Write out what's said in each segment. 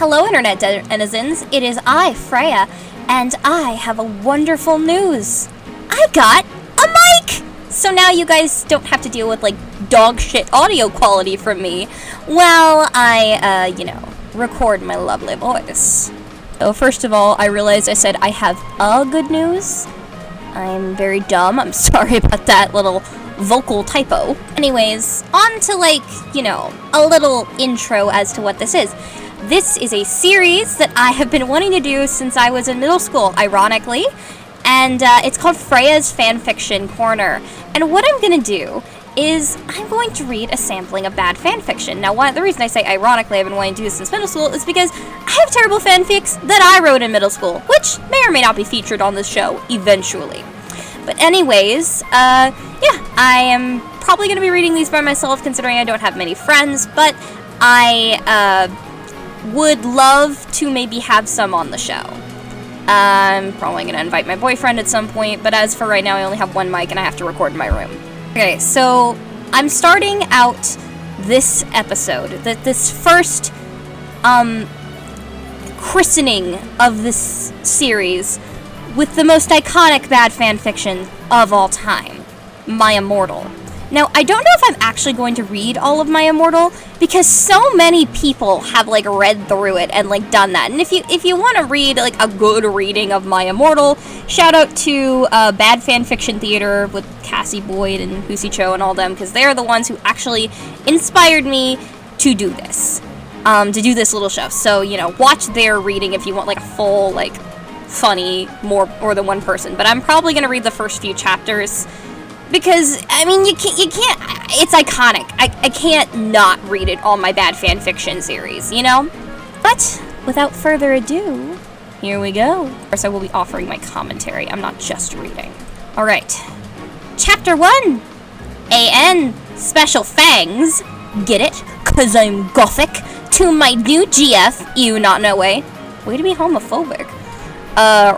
Hello, Internet denizens. It is I, Freyja, and I have a wonderful news. I got a mic! So now you guys don't have to deal with, like, dog shit audio quality from me while I, record my lovely voice. So first of all, I realized I said I have a good news. I'm very dumb. I'm sorry about that little vocal typo. Anyways, on to, a little intro as to what this is. This is a series that I have been wanting to do since I was in middle school, ironically, and it's called Freyja's Fanfiction Corner. And what I'm gonna do is I'm going to read a sampling of bad fanfiction. Now, the reason I say ironically I've been wanting to do this since middle school is because I have terrible fanfics that I wrote in middle school, which may or may not be featured on this show eventually. But anyways, I am probably going to be reading these by myself considering I don't have many friends, but I would love to maybe have some on the show. I'm probably going to invite my boyfriend at some point, but as for right now, I only have one mic and I have to record in my room. Okay, so I'm starting out this episode, this first christening of this series with the most iconic bad fanfiction of all time, My Immortal. Now, I don't know if I'm actually going to read all of My Immortal, because so many people have, read through it and, done that. And if you want to read, a good reading of My Immortal, shout out to Bad Fanfiction Theater with Cassie Boyd and Husi Cho and all them, because they're the ones who actually inspired me to do this. To do this little show. So, watch their reading if you want, a full, funny, more than one person. But I'm probably going to read the first few chapters because, you can't, it's iconic. I can't not read it on my bad fanfiction series, But without further ado, here we go. First, I will be offering my commentary. I'm not just reading. All right. Chapter 1. AN Special Fangs. Get it? 'Cause I'm gothic. To my new GF, you not know way. Way to be homophobic.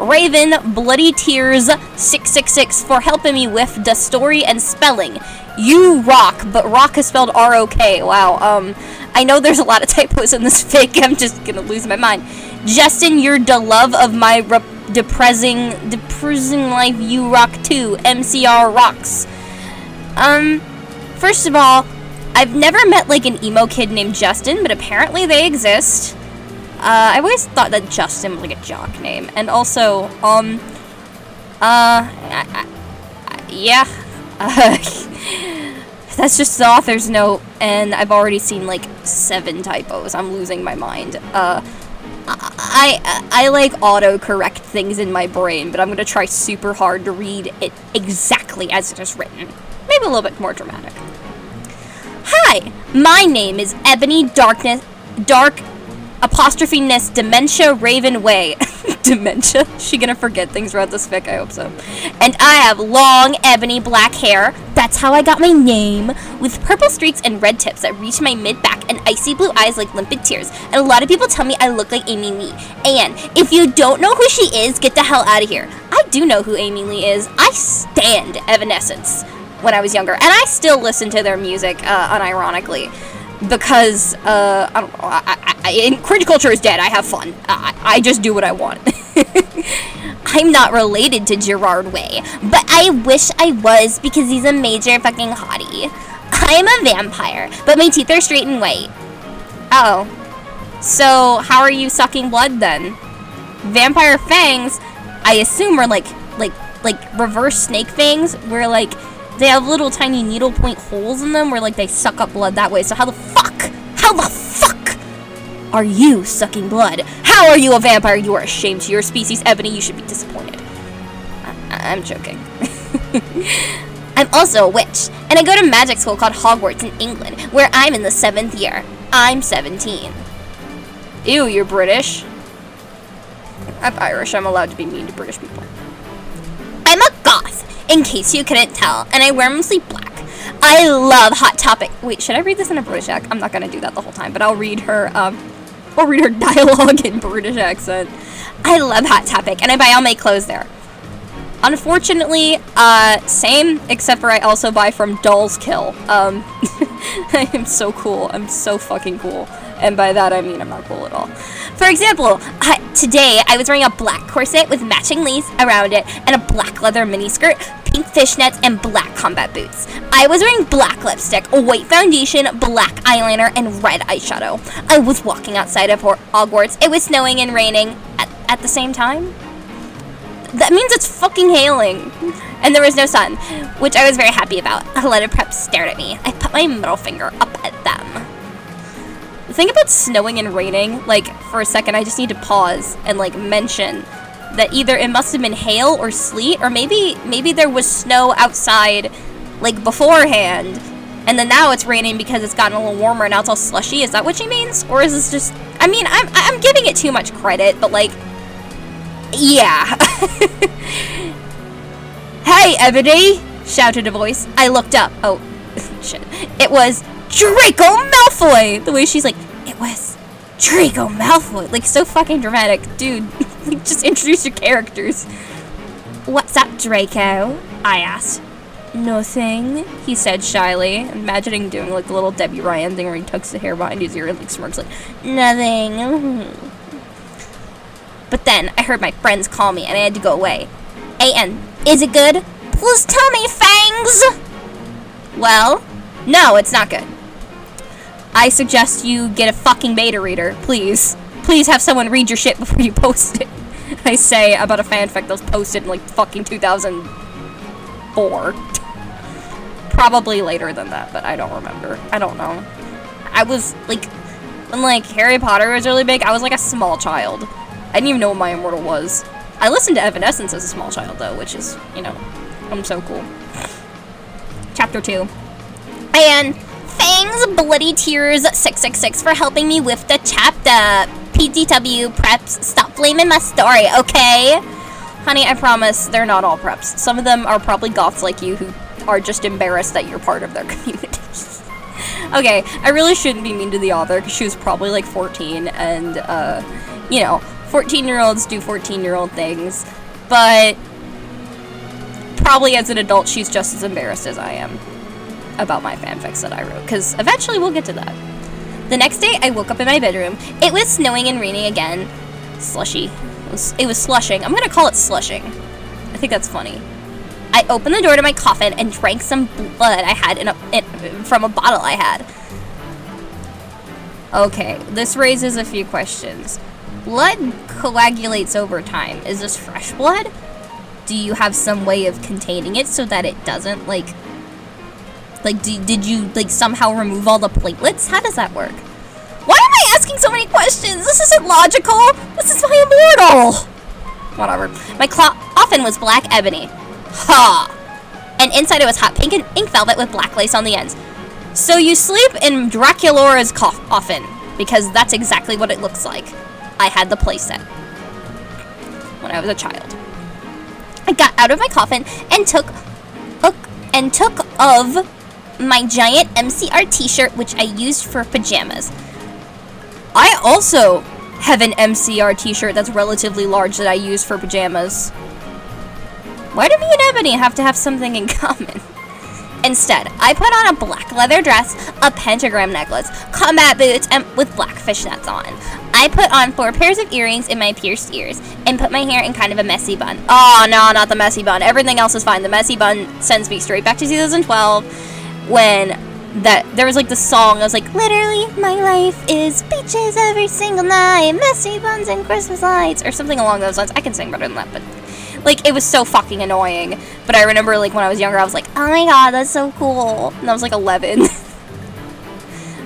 Raven, Bloody Tears, 666 for helping me with the story and spelling. You rock, but rock is spelled R-O-K. Wow, I know there's a lot of typos in this fic. I'm just gonna lose my mind. Justin, you're the love of my depressing life. You rock too. MCR rocks. First of all, I've never met, an emo kid named Justin, but apparently they exist. I've always thought that Justin was, a jock name. And also, yeah. That's just the author's note, and I've already seen, 7 typos. I'm losing my mind. I autocorrect things in my brain, but I'm gonna try super hard to read it exactly as it is written. Maybe a little bit more dramatic. Hi, my name is Ebony Dark apostrophe ness Dementia Raven Way. Dementia? She gonna forget things throughout this fic? I hope so. And I have long, ebony black hair. That's how I got my name. With purple streaks and red tips that reach my mid-back and icy blue eyes like limpid tears. And a lot of people tell me I look like Amy Lee. And if you don't know who she is, get the hell out of here. I do know who Amy Lee is. I stand Evanescence when I was younger. And I still listen to their music, unironically. Because, I don't know, cringe culture is dead. I have fun. I just do what I want. I'm not related to Gerard Way, but I wish I was because he's a major fucking hottie. I'm a vampire, but my teeth are straight and white. Oh. So, how are you sucking blood then? Vampire fangs, I assume are like reverse snake fangs, where, they have little tiny needle point holes in them where, they suck up blood that way. So how the fuck are you sucking blood? How are you a vampire? You are a shame to your species, Ebony. You should be disappointed. I'm joking. I'm also a witch, and I go to magic school called Hogwarts in England, where I'm in the 7th year. I'm 17. Ew, you're British. I'm Irish. I'm allowed to be mean to British people. I'm a goth, in case you couldn't tell, and I wear mostly black. I love Hot Topic. Wait, should I read this in a British accent? I'm not gonna do that the whole time, but I'll read her dialogue in British accent. I love Hot Topic, and I buy all my clothes there. Unfortunately, same, except for I also buy from Doll's Kill. I am so cool. I'm so fucking cool. And by that I mean I'm not cool at all. For example, today I was wearing a black corset with matching lace around it and a black leather miniskirt, pink fishnets, and black combat boots. I was wearing black lipstick, white foundation, black eyeliner, and red eyeshadow. I was walking outside of Hogwarts. It was snowing and raining at the same time. That means it's fucking hailing. And there was no sun, which I was very happy about. A lot of preps stared at me. I put my middle finger up at them. The thing about snowing and raining, like, for a second, I just need to pause and, like, mention that either it must have been hail or sleet, or maybe there was snow outside, like, beforehand, and then now it's raining because it's gotten a little warmer and now it's all slushy. Is that what she means? Or is this just... I mean, I'm giving it too much credit, but, like, yeah. Hey, Ebony! Shouted a voice. I looked up. Oh, shit. It was Draco Malfoy! The way she's like, it was Draco Malfoy. Like, so fucking dramatic. Dude, like, just introduce your characters. What's up, Draco? I asked. Nothing, he said shyly, imagining doing, like, the little Debbie Ryan thing where he tucks the hair behind his ear and, like, smirks, like, nothing. But then I heard my friends call me and I had to go away. A.N., is it good? Please tell me, Fangs! Well, no, it's not good. I suggest you get a fucking beta reader, please. Please have someone read your shit before you post it. I say about a fanfic that was posted in, like, fucking 2004. Probably later than that, but I don't remember. I don't know. I was, like, when, like, Harry Potter was really big, I was, like, a small child. I didn't even know what My Immortal was. I listened to Evanescence as a small child, though, which is, you know, I'm so cool. Chapter 2. And Fangs Bloody Tears 666 for helping me with the chapter. PDW preps, stop blaming my story, okay? Honey, I promise they're not all preps. Some of them are probably goths like you who are just embarrassed that you're part of their community. Okay, I really shouldn't be mean to the author because she was probably like 14 and, you know, 14-year-olds do 14-year-old things, but probably as an adult she's just as embarrassed as I am about my fanfics that I wrote, because eventually we'll get to that. The next day, I woke up in my bedroom. It was snowing and raining again. Slushy. It was slushing. I'm gonna call it slushing. I think that's funny. I opened the door to my coffin and drank some blood I had from a bottle I had. Okay, this raises a few questions. Blood coagulates over time. Is this fresh blood? Do you have some way of containing it so that it doesn't, like did you, like, somehow remove all the platelets? How does that work? Why am I asking so many questions? This isn't logical. This is my Immortal. Whatever. My coffin was black ebony. Ha! And inside it was hot pink and ink velvet with black lace on the ends. So you sleep in Draculaura's coffin, because that's exactly what it looks like. I had the playset when I was a child. I got out of my coffin and took of my giant MCR t-shirt, which I used for pajamas. I also have an MCR t-shirt that's relatively large that I use for pajamas. Why do me and Ebony have to have something in common? Instead, I put on a black leather dress, a pentagram necklace, combat boots, and with black fishnets on. I put on 4 pairs of earrings in my pierced ears, and put my hair in kind of a messy bun. Oh, no, not the messy bun. Everything else is fine. The messy bun sends me straight back to 2012, when there was, like, the song. I was like, literally, my life is beaches every single night, messy buns and Christmas lights, or something along those lines. I can sing better than that, but... like, it was so fucking annoying. But I remember, like, when I was younger, I was like, oh my god, that's so cool. And I was, like, 11.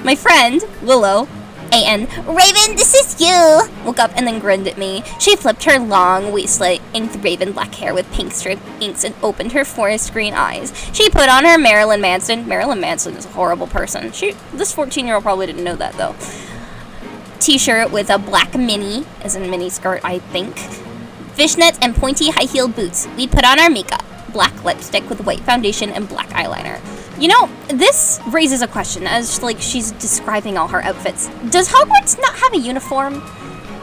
My friend, Willow, A.N., Raven, this is you, woke up and then grinned at me. She flipped her long, waistlet, inked raven black hair with pink striped inks and opened her forest green eyes. She put on her Marilyn Manson is a horrible person. This 14-year-old probably didn't know that, though. T-shirt with a black mini, as in mini skirt, I think. Fishnets and pointy high-heeled boots. We put on our makeup, black lipstick with white foundation and black eyeliner. You know, this raises a question as, like, she's describing all her outfits. Does Hogwarts not have a uniform?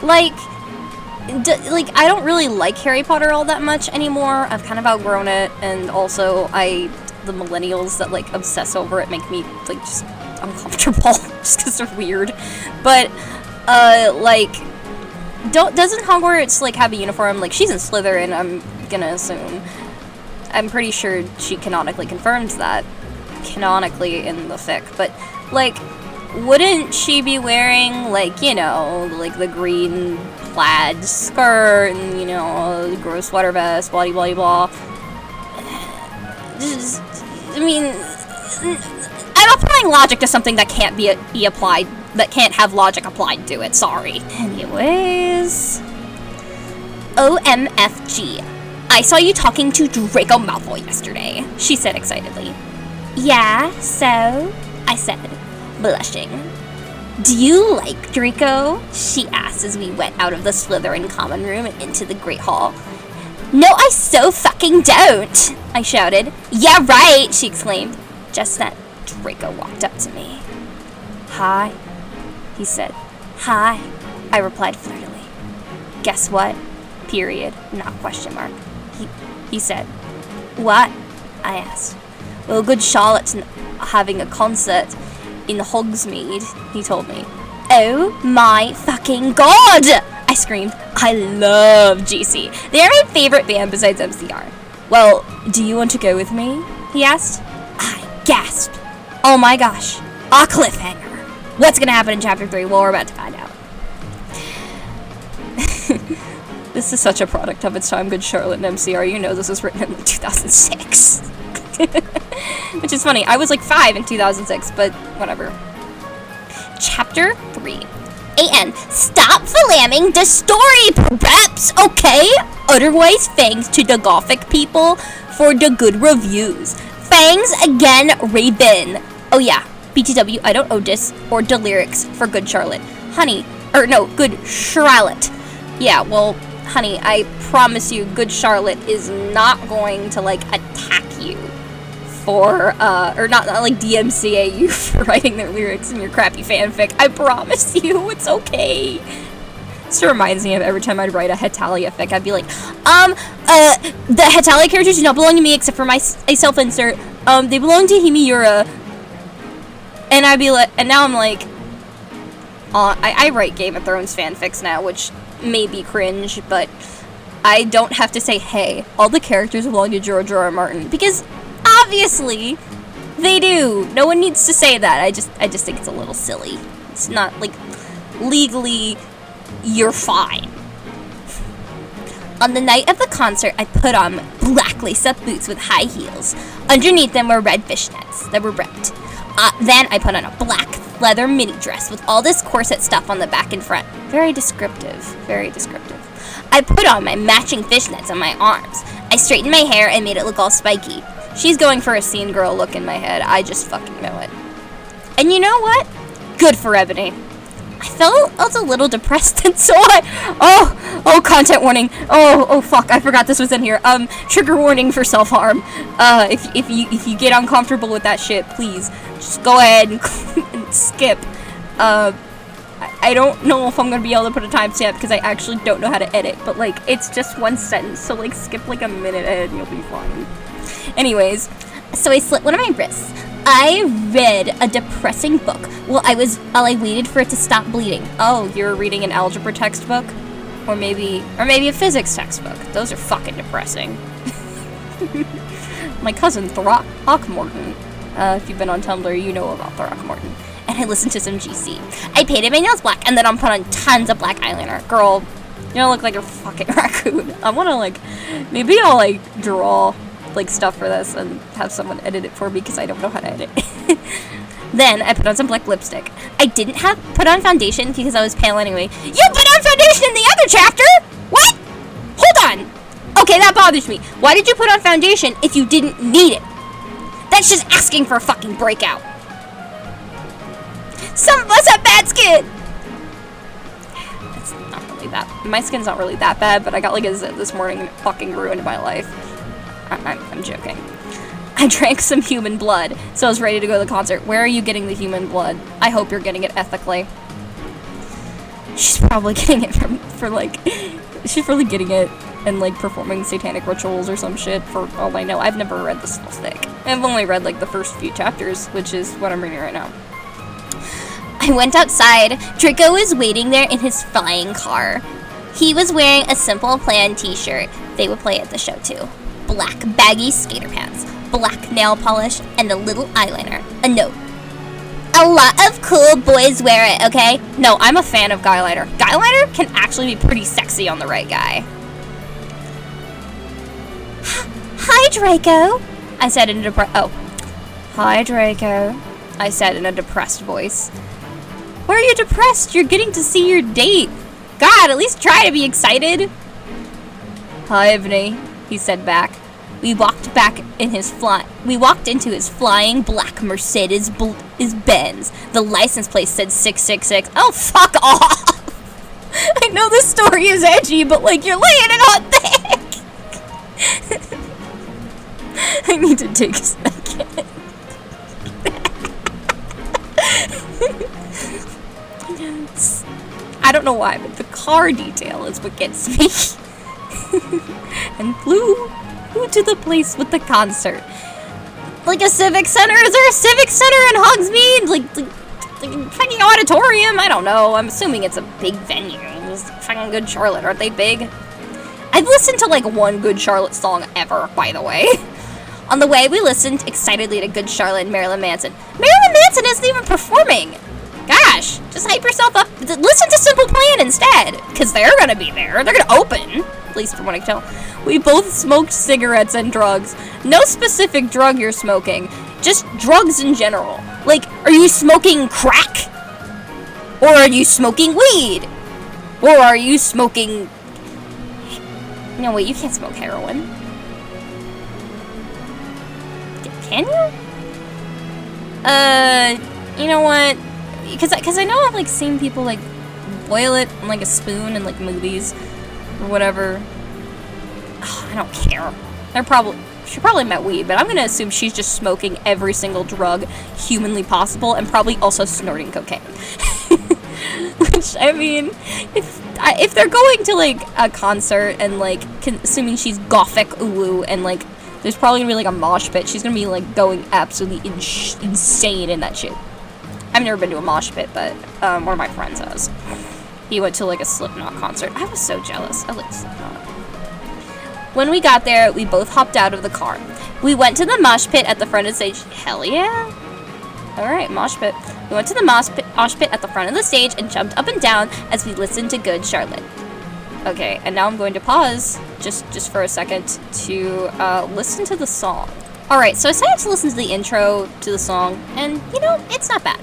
Like, I don't really like Harry Potter all that much anymore. I've kind of outgrown it, and also the millennials that, like, obsess over it make me, like, just uncomfortable. just because they're weird. But, like, doesn't Hogwarts, like, have a uniform? Like, she's in Slytherin, I'm gonna assume. I'm pretty sure she canonically confirms that. Canonically in the fic. But, like, wouldn't she be wearing, like, you know, like, the green plaid skirt and, you know, gross sweater vest, blah, blah, blah. Just, I mean, I'm applying logic to something that can't be applied, that can't have logic applied to it, sorry. Anyways, OMFG. I saw you talking to Draco Malfoy yesterday, she said excitedly. Yeah, so? I said, blushing. Do you like Draco? She asked as we went out of the Slytherin common room and into the Great Hall. No, I so fucking don't, I shouted. Yeah, right, she exclaimed. Just then, Draco walked up to me. Hi, he said. Hi, I replied flirtily. Guess what? Period, not question mark. He said. What? I asked. Well, good Charlotte's having a concert in Hogsmeade, he told me. Oh my fucking god! I screamed. I love GC. They are my favorite band besides MCR. Well, do you want to go with me? He asked. I gasped. Oh my gosh. A cliffhanger. What's gonna happen in chapter 3? Well, we're about to find out. This is such a product of its time, Good Charlotte and MCR. You know this was written in 2006. Which is funny. I was like 5 in 2006, but whatever. Chapter 3. A.N. Stop flamming the story, perhaps, okay? Otherwise, thanks to the Gothic people for the good reviews. Thanks again, Raven. Oh yeah, BTW, I don't owe this or the lyrics for Good Charlotte. Honey, or no, Good Charlotte. Yeah, well, honey, I promise you, Good Charlotte is not going to, like, attack you for, or not like DMCA you for writing their lyrics in your crappy fanfic. I promise you, it's okay. This reminds me of every time I'd write a Hetalia fic, I'd be like, the Hetalia characters do not belong to me except for my self-insert. They belong to Himiura. And I'd be like, and now I'm like, I write Game of Thrones fanfics now, which may be cringe, but I don't have to say, hey, all the characters belong to George R. R. Martin, because obviously they do. No one needs to say that. I just think it's a little silly. It's not, like, legally, you're fine. On the night of the concert, I put on black lace-up boots with high heels. Underneath them were red fishnets that were ripped. Then I put on a black leather mini dress with all this corset stuff on the back and front. Very descriptive, very descriptive. I put on my matching fishnets on my arms. I straightened my hair and made it look all spiky. She's going for a scene girl look in my head. I just fucking know it. And you know what? Good for Ebony. I felt a little depressed, and so oh, content warning. Oh, fuck, I forgot this was in here. Trigger warning for self-harm. If you get uncomfortable with that shit, please, just go ahead and skip. I don't know if I'm gonna be able to put a timestamp, because I actually don't know how to edit, but, like, it's just one sentence, so, like, skip, like, a minute ahead, and you'll be fine. Anyways, so I slit one of my wrists. I read a depressing book while I waited for it to stop bleeding. Oh, you're reading an algebra textbook? Or maybe a physics textbook. Those are fucking depressing. My cousin, Throckmorton. If you've been on Tumblr, you know about Throckmorton. And I listened to some GC. I painted my nails black and then I put on tons of black eyeliner. Girl, you don't look like a fucking raccoon. I wanna, like, maybe I'll, like, draw, like, stuff for this and have someone edit it for me, because I don't know how to edit. Then I put on some black lipstick. I didn't put on foundation because I was pale anyway. You put on foundation in the other chapter? What? Hold on. Okay, that bothers me. Why did you put on foundation if you didn't need it? That's just asking for a fucking breakout. Some of us have bad skin. It's not really that. My skin's not really that bad, but I got like a zit this morning and it fucking ruined my life. I'm joking. I drank some human blood, so I was ready to go to the concert. Where are you getting the human blood? I hope you're getting it ethically. She's probably getting it she's probably getting it and, like, performing satanic rituals or some shit, for all I know. I've never read this full thing. I've only read, like, the first few chapters, which is what I'm reading right now. I I went outside. Draco was waiting there in his flying car. He was wearing a Simple Plan t-shirt. They would play at the show too. Black baggy skater pants, black nail polish, and a little eyeliner. A note. A lot of cool boys wear it, okay? No, I'm a fan of guyliner. Guyliner can actually be pretty sexy on the right guy. Hi, Draco, I said in a Hi, Draco, I said in a depressed voice. Why are you depressed? You're getting to see your date. God, at least try to be excited. Hi, Evney, he said back. We walked into his flying black Mercedes Benz. The license plate said 666. Oh, fuck off! I know this story is edgy, but like you're laying it on thick. I need to take a second. I don't know why, but the car detail is what gets me. And flew to the place with the concert. Like a civic center? Is there a civic center in Hogsmeade? Like a fucking auditorium? I don't know. I'm assuming it's a big venue. It's fucking Good Charlotte. Aren't they big? I've listened to like one Good Charlotte song ever, by the way. On the way, we listened excitedly to Good Charlotte and Marilyn Manson. Marilyn Manson isn't even performing. Gosh, just hype yourself up. Listen to Simple Plan instead, because they're gonna be there. They're gonna open, at least from what I can tell. We both smoked cigarettes and drugs. No specific drug you're smoking, just drugs in general. Like, are you smoking crack? Or are you smoking weed? Or are you smoking... No, wait, you can't smoke heroin. Can you? You know what? Because I know I've, like, seen people, like, boil it in, like, a spoon in, like, movies or whatever. Oh, I don't care. She probably meant weed, but I'm gonna assume she's just smoking every single drug humanly possible and probably also snorting cocaine. Which, I mean, if they're going to, like, a concert and, like, assuming she's gothic uwu and, like, there's probably gonna be, like, a mosh pit, she's gonna be, like, going absolutely insane in that shit. I've never been to a mosh pit, but one of my friends has. He went to, like, a Slipknot concert. I was so jealous. I like Slipknot. When we got there, we both hopped out of the car. We went to the mosh pit at the front of the stage. Hell yeah. Alright, mosh pit. We went to the mosh pit at the front of the stage and jumped up and down as we listened to Good Charlotte. Okay, and now I'm going to pause just for a second to listen to the song. Alright, so I decided to listen to the intro to the song, and, you know, it's not bad.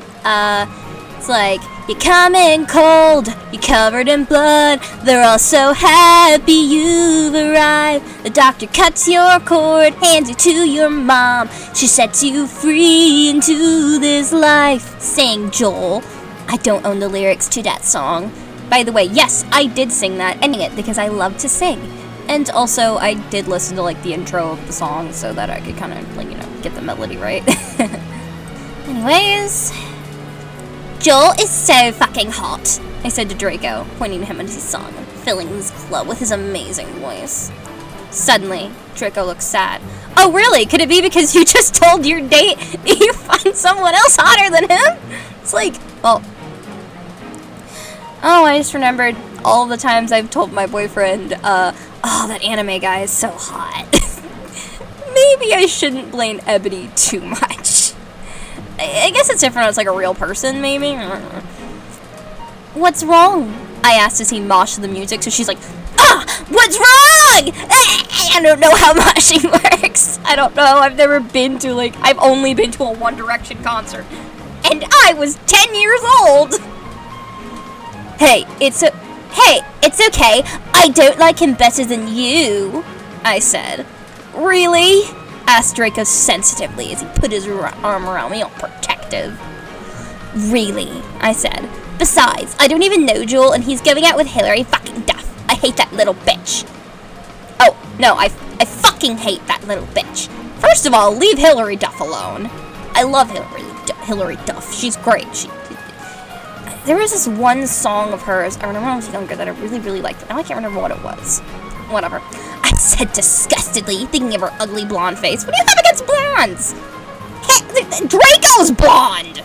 It's like, you're coming cold, you're covered in blood, they're all so happy you've arrived. The doctor cuts your cord, hands you to your mom, she sets you free into this life. Sang Joel. I don't own the lyrics to that song. By the way, yes, I did sing that, ending it because I love to sing. And also, I did listen to, like, the intro of the song so that I could kind of, like, you know, get the melody right. Anyways... Joel is so fucking hot, I said to Draco, pointing to him in his song, filling his club with his amazing voice. Suddenly, Draco looked sad. Oh, really? Could it be because you just told your date that you find someone else hotter than him? It's like, well... Oh, I just remembered all the times I've told my boyfriend, oh, that anime guy is so hot. Maybe I shouldn't blame Ebony too much. I guess it's different when it's like a real person, maybe? What's wrong? I asked as he moshed the music, so she's like, what's wrong? I don't know how moshing works. I don't know, I've never been to, like, I've only been to a One Direction concert. And I was 10 years old! Hey, it's okay. I don't like him better than you, I said. Really? Asked Draco sensitively as he put his arm around me, all protective. Really, I said. Besides, I don't even know Joel, and he's going out with Hillary fucking Duff. I hate that little bitch. Oh, no, I fucking hate that little bitch. First of all, leave Hillary Duff alone. I love Hillary Duff. She's great. There was this one song of hers, I remember when I was younger, that I really, really liked. Now I can't remember what it was. Whatever. I said disgustedly, thinking of her ugly blonde face. What do you have against blondes? Draco's blonde!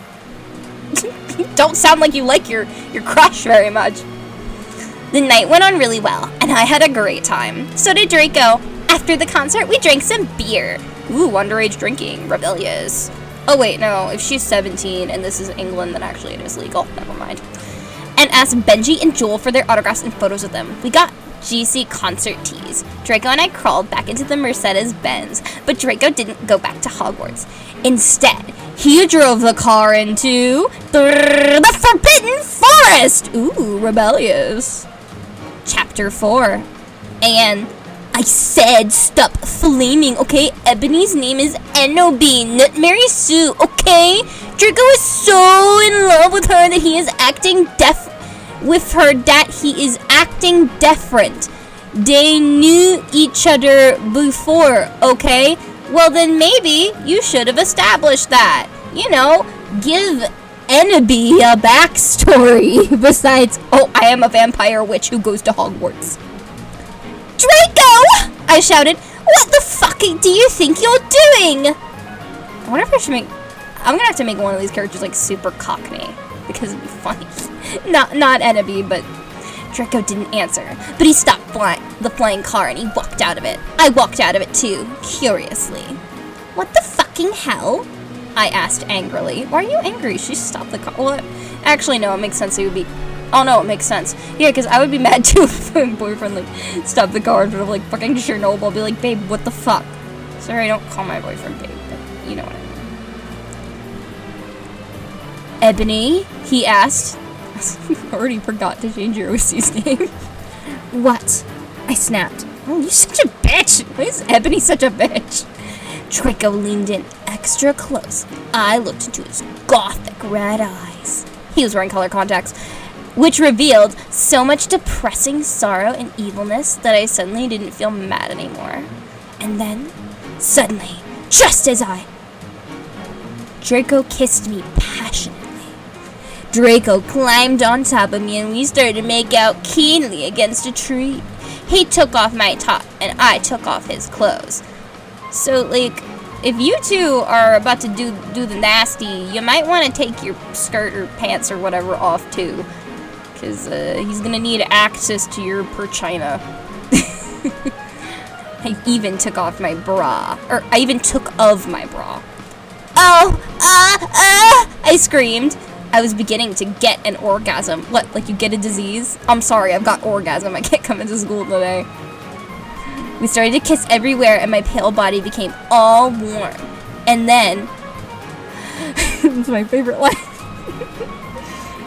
don't sound like you like your crush very much. The night went on really well, and I had a great time. So did Draco. After the concert, we drank some beer. Ooh, underage drinking. Rebellious. Oh wait, no. If she's 17 and this is England, then actually it is legal. Never mind. And asked Benji and Joel for their autographs and photos with them. We got GC concert tees. Draco and I crawled back into the Mercedes-Benz, but Draco didn't go back to Hogwarts. Instead, he drove the car into the Forbidden Forest! Ooh, rebellious. Chapter 4. And I said stop flaming, okay? Ebony's name is Enobi, not Mary Sue, okay? Draco is so in love with her that he is acting different. They knew each other before, okay? Well, then maybe you should have established that. You know, give Enobi a backstory. Besides, oh, I am a vampire witch who goes to Hogwarts. Draco! I shouted. What the fuck do you think you're doing? I wonder if I should I'm gonna have to make one of these characters like super cockney because it'd be funny. not Enobi, but Draco didn't answer. But he stopped the flying car and he walked out of it. I walked out of it too, curiously. What the fucking hell? I asked angrily. Why are you angry? She stopped the car. Well, actually, no, it makes sense. It would be. Oh no, it makes sense. Yeah, because I would be mad too if my boyfriend like stopped the car in front of like fucking Chernobyl. I'll be like, babe, what the fuck? Sorry, I don't call my boyfriend babe, but you know what I mean. Ebony? He asked. I already forgot to change your OC's name. What? I snapped. Oh, you're such a bitch. Why is Ebony such a bitch? Draco leaned in extra close. I looked into his gothic red eyes. He was wearing color contacts, which revealed so much depressing sorrow and evilness that I suddenly didn't feel mad anymore. And then, suddenly, just as Draco kissed me passionately. Draco climbed on top of me and we started to make out keenly against a tree. He took off my top and I took off his clothes. So, like, if you two are about to do the nasty, you might want to take your skirt or pants or whatever off too. Because he's going to need access to your perchina. I even took off my bra. Or, I even took of my bra. Oh, I screamed. I was beginning to get an orgasm. What, like you get a disease? I'm sorry, I've got orgasm. I can't come into school today. We started to kiss everywhere and my pale body became all warm. And then... It's my favorite line.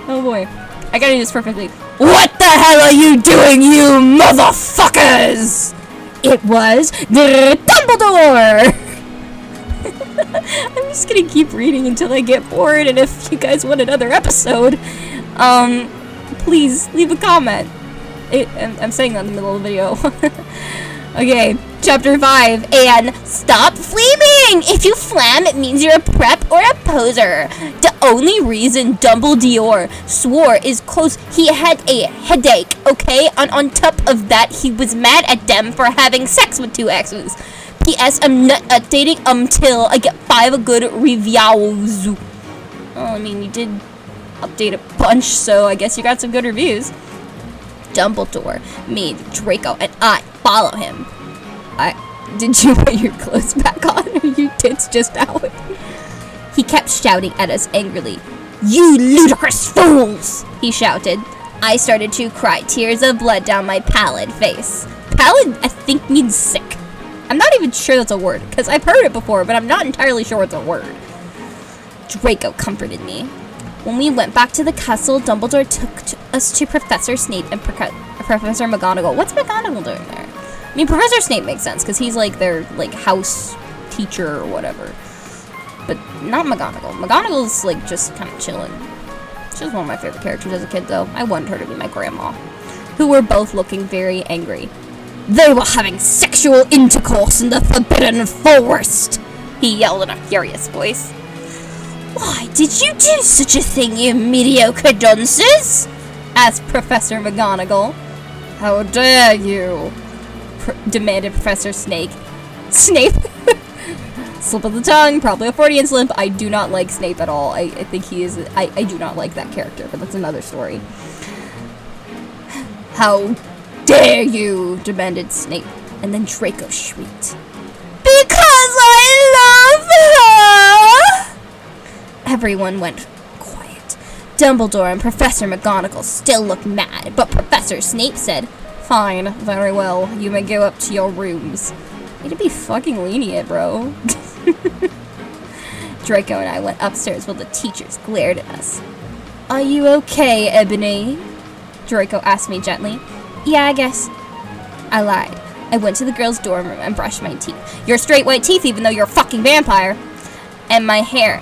Oh boy. I gotta do this perfectly. What the hell are you doing, you motherfuckers? It was Dumbledore! I'm just gonna keep reading until I get bored, and if you guys want another episode, please leave a comment. I'm saying that in the middle of the video. Okay, chapter 5, and stop flaming! If you flam, it means you're a prep or a poser. The only reason Dumbledore swore is cause he had a headache, okay? And on top of that, he was mad at them for having sex with 2 exes. P.S. I'm not updating until I get 5 good reviews. Well, I mean, you did update a bunch, so I guess you got some good reviews. Dumbledore made Draco and I follow him. Did you put your clothes back on, or your tits just out? He kept shouting at us angrily. You ludicrous fools! He shouted. I started to cry, tears of blood down my pallid face. Pallid, I think, means sick. I'm not even sure that's a word, because I've heard it before, but I'm not entirely sure it's a word. Draco comforted me. When we went back to the castle, Dumbledore took us to Professor Snape and Professor McGonagall. What's McGonagall doing there? I mean, Professor Snape makes sense, because he's like their like house teacher or whatever. But not McGonagall. McGonagall's like just kind of chilling. She was one of my favorite characters as a kid, though. I wanted her to be my grandma. Who were both looking very angry. They were having sexual intercourse in the Forbidden Forest, he yelled in a furious voice. Why did you do such a thing, you mediocre dunces? Asked Professor McGonagall. How dare you? Demanded Professor Snape. Slip of the tongue, probably a Freudian slip. I do not like Snape at all. I think he is... I do not like that character, but that's another story. How dare you, demanded Snape. And then Draco shrieked. Because I love her! Everyone went quiet. Dumbledore and Professor McGonagall still looked mad, but Professor Snape said, fine, very well, you may go up to your rooms. Way to be fucking lenient, bro. Draco and I went upstairs while the teachers glared at us. Are you okay, Ebony? Draco asked me gently. Yeah, I guess. I lied. I went to the girls' dorm room and brushed my teeth. Your straight white teeth, even though you're a fucking vampire. And my hair.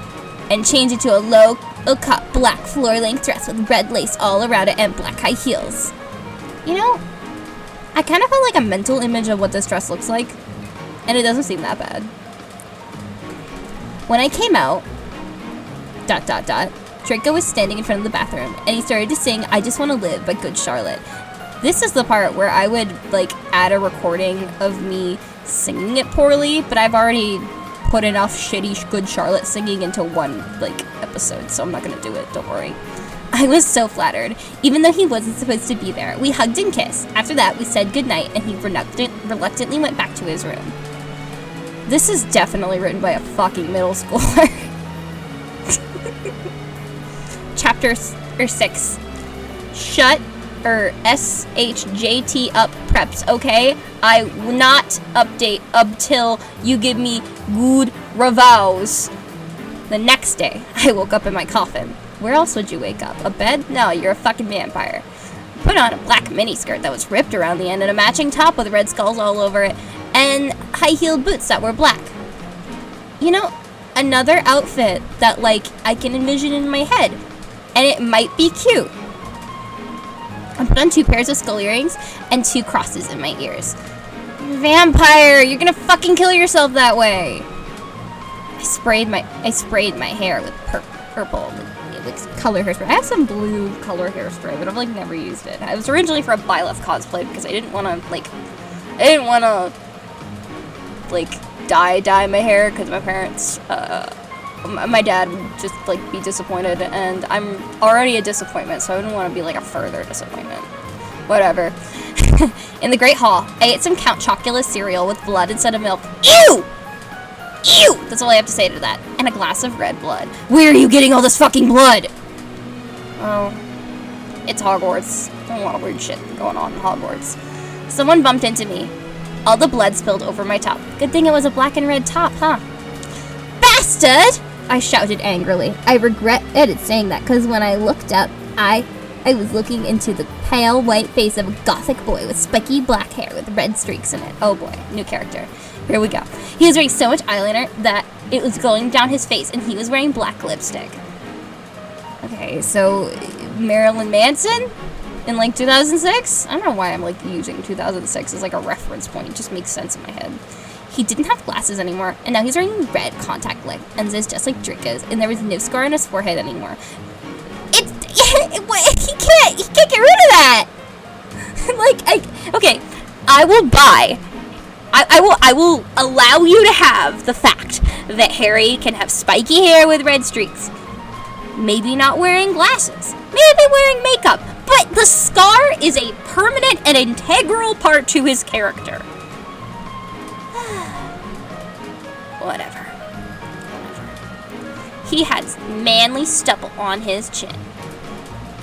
And changed it to a low-cut black floor-length dress with red lace all around it and black high heels. You know, I kind of have like a mental image of what this dress looks like. And it doesn't seem that bad. When I came out, ... Draco was standing in front of the bathroom, and he started to sing I Just Want to Live by Good Charlotte. This is the part where I would, like, add a recording of me singing it poorly, but I've already put enough shitty Good Charlotte singing into one, like, episode, so I'm not gonna do it, don't worry. I was so flattered, even though he wasn't supposed to be there. We hugged and kissed. After that, we said goodnight, and he reluctantly went back to his room. This is definitely written by a fucking middle schooler. Chapter 6. SHJT up preps, okay? I will not update until you give me good reviews. The next day, I woke up in my coffin. Where else would you wake up? A bed? No, you're a fucking vampire. Put on a black miniskirt that was ripped around the end and a matching top with red skulls all over it and high-heeled boots that were black. You know, another outfit that, like, I can envision in my head. And it might be cute. I put on 2 pairs of skull earrings and 2 crosses in my ears. Vampire, you're gonna fucking kill yourself that way. I sprayed my hair with purple with color hairspray. I have some blue color hairspray, but I've like never used it. It was originally for a Byleth cosplay because I didn't want to dye my hair because my parents, my dad would just like be disappointed, and I'm already a disappointment, so I didn't want to be like a further disappointment. Whatever. In the Great Hall, I ate some Count Chocula cereal with blood instead of milk. Ew! Ew! That's all I have to say to that. And a glass of red blood. Where are you getting all this fucking blood? Oh, it's Hogwarts. A lot of weird shit going on in Hogwarts. Someone bumped into me. All the blood spilled over my top. Good thing it was a black and red top, huh? Bastard! I shouted angrily. I regretted saying that because when I looked up, I was looking into the pale white face of a gothic boy with spiky black hair with red streaks in it. Oh boy, new character. Here we go. He was wearing so much eyeliner that it was going down his face, and he was wearing black lipstick. Okay, so Marilyn Manson in like 2006? I don't know why I'm like using 2006 as like a reference point. It just makes sense in my head. He didn't have glasses anymore, and now he's wearing red contact lenses just like Draco's, and there was no scar on his forehead anymore. He can't get rid of that. Okay, I will allow you to have the fact that Harry can have spiky hair with red streaks. Maybe not wearing glasses. Maybe wearing makeup. But the scar is a permanent and integral part to his character. Whatever. He had manly stubble on his chin.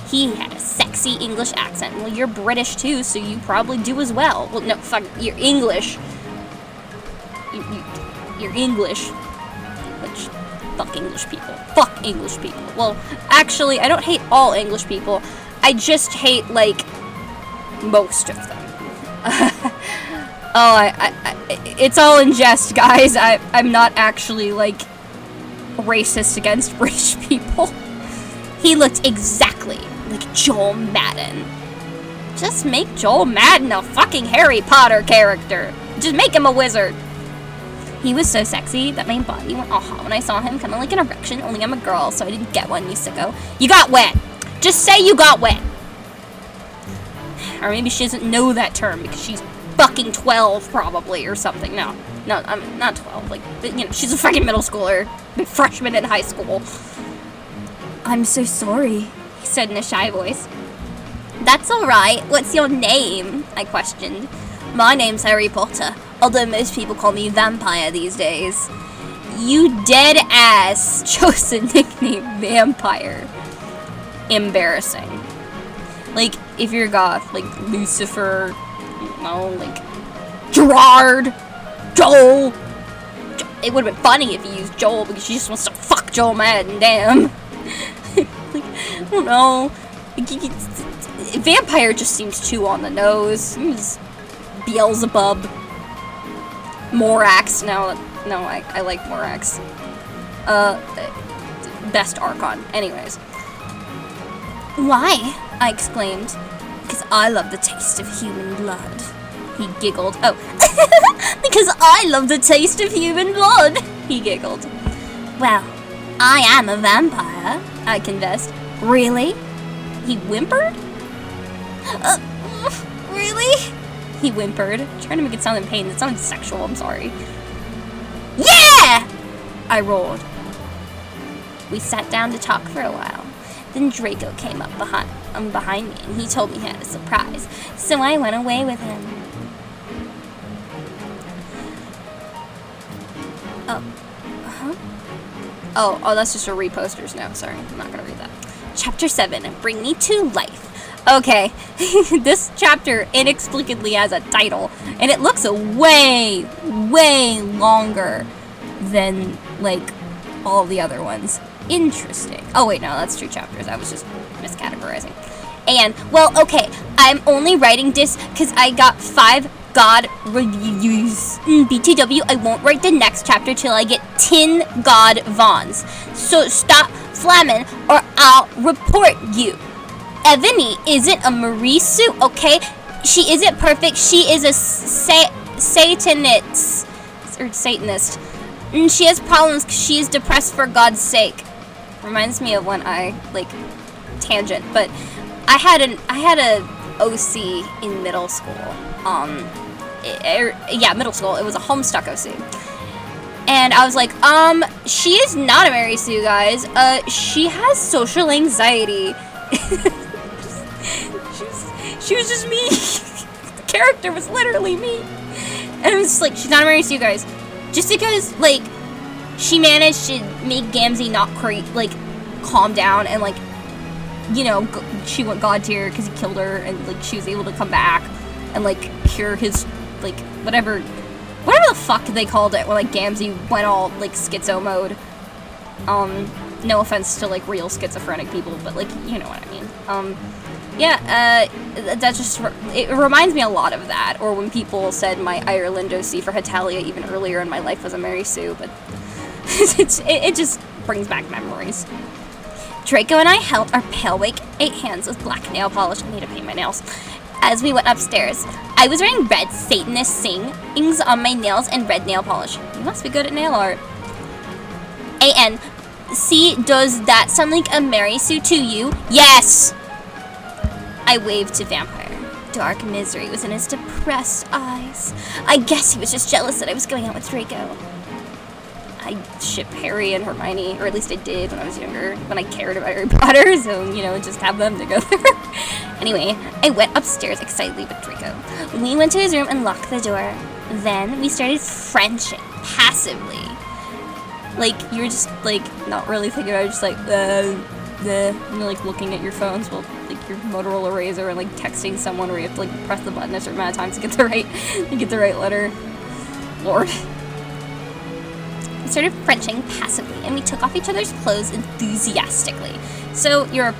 He had a sexy English accent. Well, you're British too, so you probably do as well. Well, no, fuck, you're English. You're English. Which, fuck English people. Fuck English people. Well, actually, I don't hate all English people. I just hate, like, most of them. It's all in jest, guys. I'm not actually, like, racist against British people. He looked exactly like Joel Madden. Just make Joel Madden a fucking Harry Potter character. Just make him a wizard. He was so sexy that my body went all hot when I saw him, kind of like an erection, only I'm a girl, so I didn't get one, you sicko. You got wet. Just say you got wet. Or maybe she doesn't know that term because she's fucking 12 probably or something. No, I'm not 12. Like, you know, she's a fucking middle schooler, a freshman in high school. I'm so sorry, he said in a shy voice. That's alright. What's your name? I questioned. My name's Harry Potter, although most people call me Vampire these days. You dead ass chose a nickname, Vampire. Embarrassing. Like, if you're goth, like Lucifer, you know, like Gerard, Joel. It would have been funny if you used Joel because she just wants to fuck Joel Madden, damn. Like, I don't know. Like, Vampire just seems too on the nose. Beelzebub. Morax. No, I like Morax. Best Archon. Anyways. Why? I exclaimed. Because I love the taste of human blood. He giggled. Oh. Because I love the taste of human blood. He giggled. Well, I am a vampire, I confessed. Really? He whimpered? Really? He whimpered, trying to make it sound in pain. It sounded sexual, I'm sorry. Yeah! I roared. We sat down to talk for a while. Then Draco came up behind me, and he told me he had a surprise. So I went away with him. Oh, that's just a reposter's note. Sorry, I'm not gonna read that. Chapter 7, Bring Me to Life. Okay, this chapter inexplicably has a title, and it looks way longer than, like, all the other ones. Interesting. Oh, wait, no, that's 2 chapters. I was just miscategorizing. And, well, okay, I'm only writing this because I got 5 God reviews. BTW, I won't write the next chapter till I get 10 God Vons. So stop flamming or I'll report you. Ebony isn't a Marisu, okay? She isn't perfect. She is a Satanist. Or Satanist. And she has problems because she is depressed for God's sake. Reminds me of when I, like, tangent. But I had a OC in middle school. Middle school. It was a Homestuck OC. And I was like, she is not a Mary Sue, guys. She has social anxiety. She was just me. The character was literally me. And it was just like, she's not a Mary Sue, guys. Just because, like, she managed to make Gamzee not calm down and, like, you know, she went God tier because he killed her and, like, she was able to come back and, like, cure his, like, whatever the fuck they called it when, like, Gamzee went all, like, schizo mode. No offense to, like, real schizophrenic people, but, like, you know what I mean. That just, it reminds me a lot of that, or when people said my Ireland OC for Hetalia even earlier in my life was a Mary Sue, but it just brings back memories. Draco and I held our pale white hands with black nail polish. I need to paint my nails. As we went upstairs, I was wearing red Satanist sayings on my nails and red nail polish. You must be good at nail art. A.N. See, does that sound like a Mary Sue to you? Yes! I waved to Vampire. Dark misery was in his depressed eyes. I guess he was just jealous that I was going out with Draco. I ship Harry and Hermione, or at least I did when I was younger, when I cared about Harry Potter, so, you know, just have them together. Anyway, I went upstairs excitedly with Draco. We went to his room and locked the door. Then we started Frenching, passively. Like, you were just, like, not really thinking about it, just like, you're, like, looking at your phones, well, like, your Motorola Razr, and, like, texting someone where you have to, like, press the button a certain amount of times to get the right letter. Lord. We started Frenching passively, and we took off each other's clothes enthusiastically. So you're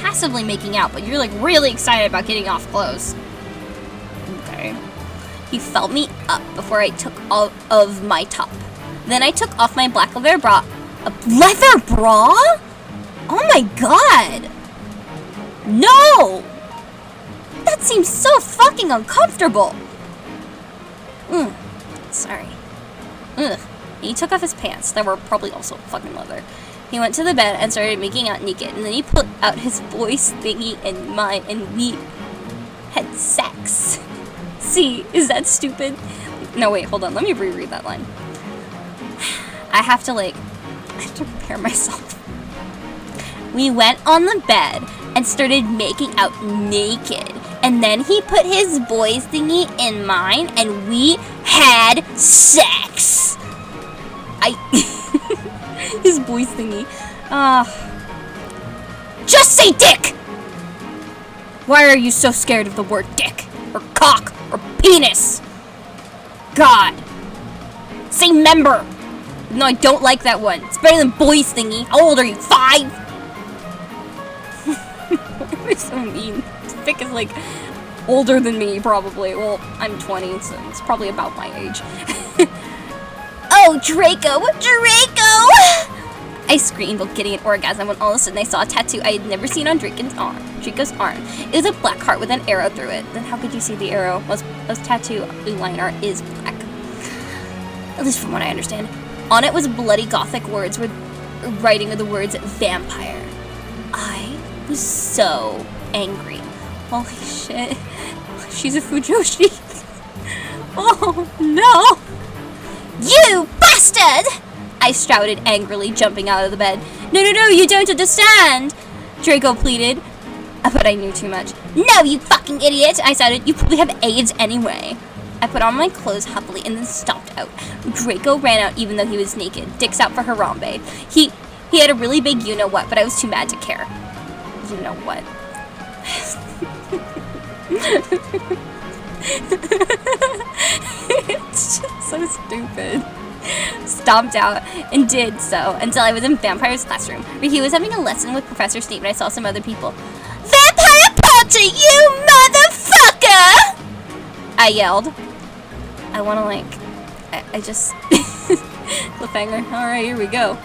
passively making out, but you're, like, really excited about getting off clothes. Okay. He felt me up before I took all of my top. Then I took off my black leather bra. A leather bra? Oh my god! No! That seems so fucking uncomfortable! Sorry. Ugh. He took off his pants, that were probably also fucking leather. He went to the bed and started making out naked, and then he pulled out his voice thingy and mine, and we had sex. see. Is that stupid? No, wait, hold on. Let me reread that line. I have to prepare myself. We went on the bed and started making out naked. And then he put his boy's thingy in mine and we had sex. His boy's thingy. Just say dick! Why are you so scared of the word dick? Or cock? Or penis? God. Say member! No, I don't like that one. It's better than boys thingy. How old are you? 5? You're so mean. Vic is like older than me, probably. Well, I'm 20, so it's probably about my age. Oh, Draco! Draco! I screamed while getting an orgasm when all of a sudden I saw a tattoo I had never seen on Draco's arm. It was a black heart with an arrow through it. Then how could you see the arrow? Most tattoo line art is black. At least from what I understand. On it was bloody gothic words with writing with the words vampire. I was so angry. Holy shit. She's a Fujoshi. Oh no! You bastard! I shouted angrily, jumping out of the bed. No, you don't understand! Draco pleaded. But I knew too much. No, you fucking idiot! I shouted. You probably have AIDS anyway. I put on my clothes huffily and then stomped out. Draco ran out even though he was naked. Dicks out for Harambe. He had a really big you-know-what, but I was too mad to care. You-know-what? It's just so stupid. Stomped out and did so until I was in Vampire's classroom, where he was having a lesson with Professor Snape and I saw some other people. Vampire Potter, you motherfucker! I yelled. I want to I just... Cliffhanger. Alright, here we go.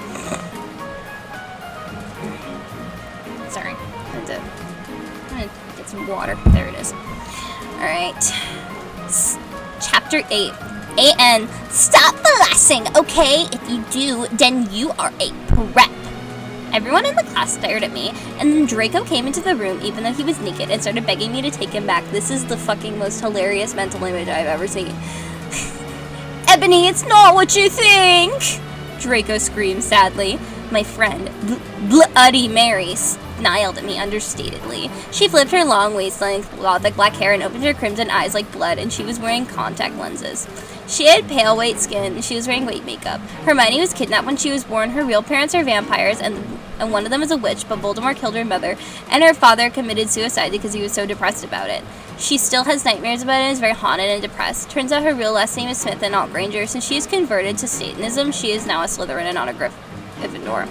Sorry. I'm gonna get some water. There it is. Alright. Chapter 8. A.N. Stop blasting, okay? If you do, then you are a prep. Everyone in the class stared at me, and then Draco came into the room even though he was naked and started begging me to take him back. This is the fucking most hilarious mental image I've ever seen. Ebony, it's not what you think! Draco screamed sadly. My friend, Bloody Mary, smiled at me understatedly. She flipped her long waist-length gothic black hair and opened her crimson eyes like blood, and she was wearing contact lenses. She had pale white skin, and she was wearing white makeup. Hermione was kidnapped when she was born. Her real parents are vampires, and one of them is a witch, but Voldemort killed her mother, and her father committed suicide because he was so depressed about it. She still has nightmares about it and is very haunted and depressed. Turns out her real last name is Smith and not Granger. Since she is converted to Satanism, she is now a Slytherin and not a Gryffindor.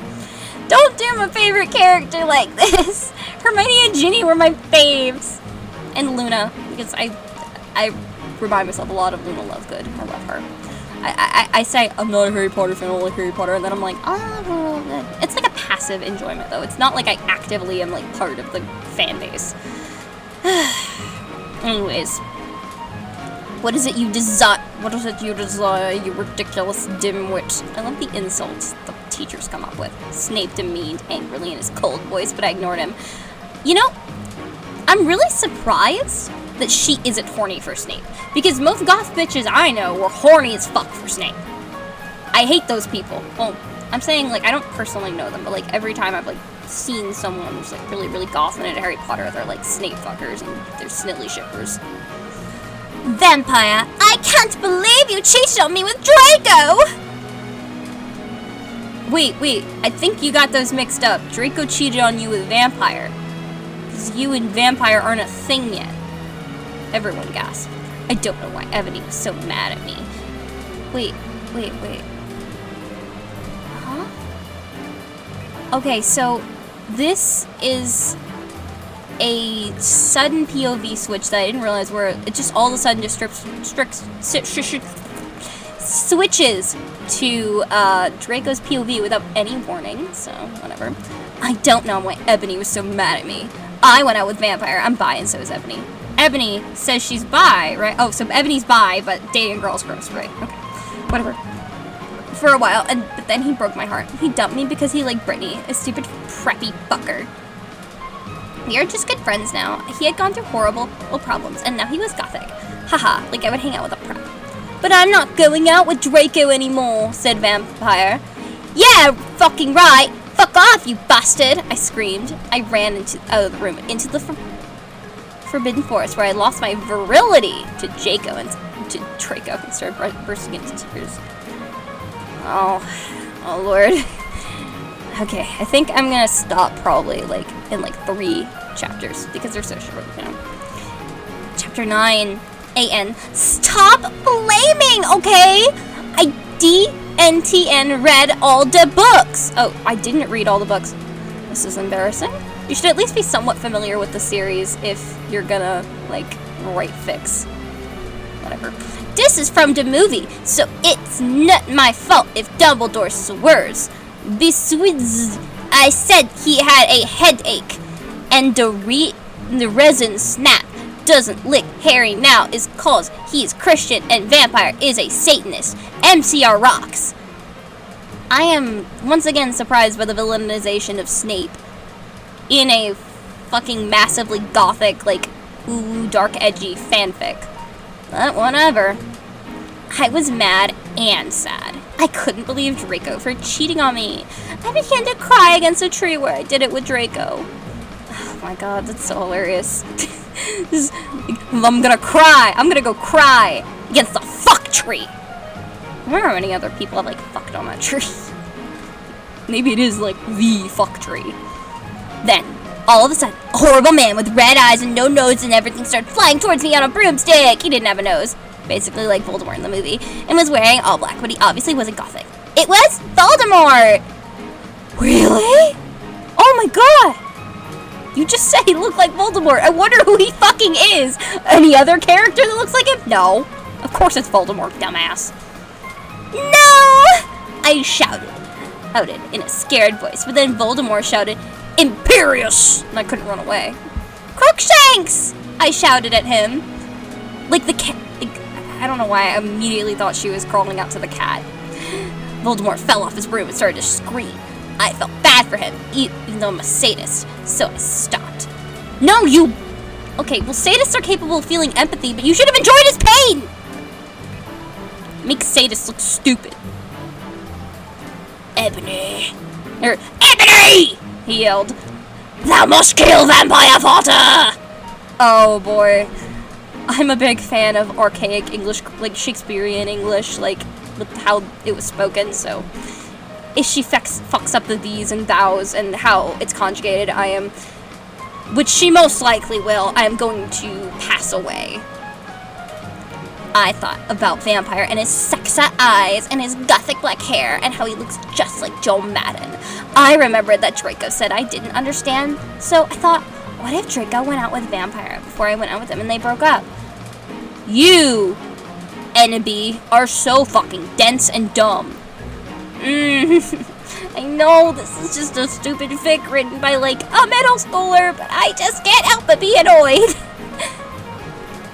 Don't do my favorite character like this! Hermione and Ginny were my faves! And Luna, because I remind myself a lot of Luna Lovegood. I love her. I say I'm not a Harry Potter fan, I like Harry Potter, and then I'm like, oh, it's like a passive enjoyment though. It's not like I actively am like part of the fan base. Anyways, what is it you desire? What is it you desire, you ridiculous dimwit? I love the insults the teachers come up with. Snape demeaned angrily in his cold voice, but I ignored him. You know, I'm really surprised that she isn't horny for Snape, because most goth bitches I know were horny as fuck for Snape. I hate those people. Well, I'm saying, like, I don't personally know them, but, like, every time I've, like, seen someone who's, like, really, really goth into Harry Potter, they're, like, Snape fuckers, and they're snilly shippers. Vampire, I can't believe you cheated on me with Draco! Wait, I think you got those mixed up. Draco cheated on you with Vampire. Because you and Vampire aren't a thing yet. Everyone gasped. I don't know why Ebony was so mad at me. Wait. Huh? Okay, so this is a sudden POV switch that I didn't realize where it just all of a sudden just switches to Draco's POV without any warning, so whatever. I don't know why Ebony was so mad at me. I went out with Vampire. I'm bi and so is Ebony. Ebony says she's bi, right? Oh, so Ebony's bi, but dating girls gross, right? Okay, whatever. For a while, but then he broke my heart. He dumped me because he liked Brittany, a stupid preppy fucker. We are just good friends now. He had gone through horrible problems, and now he was gothic. Haha, like I would hang out with a prep. But I'm not going out with Draco anymore, said Vampire. Yeah, fucking right. Fuck off, you bastard, I screamed. I ran out of the room into the forbidden forest where I lost my virility to Draco and started bursting into tears. Oh Lord. Okay, I think I'm gonna stop probably in 3 chapters because they're so short, you know. Chapter 9, AN. Stop blaming, okay? I DNTN read all the books. Oh, I didn't read all the books. This is embarrassing. You should at least be somewhat familiar with the series if you're gonna, write fics. Whatever. This is from the movie, so it's not my fault if Dumbledore swears. Besides, I said he had a headache, and the resin snap doesn't lick Harry now is cause he's Christian and Vampire is a Satanist. MCR rocks. I am once again surprised by the villainization of Snape in a fucking massively gothic, dark edgy fanfic. But whatever. I was mad and sad. I couldn't believe Draco for cheating on me. I began to cry against a tree where I did it with Draco. Oh my god, that's so hilarious. I'm gonna cry. I'm gonna go cry against the fuck tree. I wonder how many other people have fucked on that tree. Maybe it is the fuck tree. Then, all of a sudden, a horrible man with red eyes and no nose and everything started flying towards me on a broomstick. He didn't have a nose. Basically like Voldemort in the movie, and was wearing all black, but he obviously wasn't gothic. It was Voldemort! Really? Oh my god! You just said he looked like Voldemort. I wonder who he fucking is! Any other character that looks like him? No. Of course it's Voldemort, dumbass. No! I shouted in a scared voice, but then Voldemort shouted, Imperious! And I couldn't run away. Crookshanks! I shouted at him. Like the cat. I don't know why I immediately thought she was crawling out to the cat. Voldemort fell off his broom and started to scream. I felt bad for him, even though I'm a sadist, so I stopped. No, you... Okay, well, sadists are capable of feeling empathy, but you should have enjoyed his pain! Makes sadists look stupid. Ebony! Ebony! He yelled. Thou must kill Vampire Potter! Oh, boy. I'm a big fan of archaic English, Shakespearean English, with how it was spoken, so if she fucks up the these and thous and how it's conjugated, which she most likely will, I am going to pass away. I thought about Vampire and his sexy eyes and his gothic black hair and how he looks just like Joe Madden. I remembered that Draco said I didn't understand, so I thought, what if Draco went out with Vampire before I went out with him and they broke up? You, NB, are so fucking dense and dumb. I know this is just a stupid fic written by, a middle schooler, but I just can't help but be annoyed.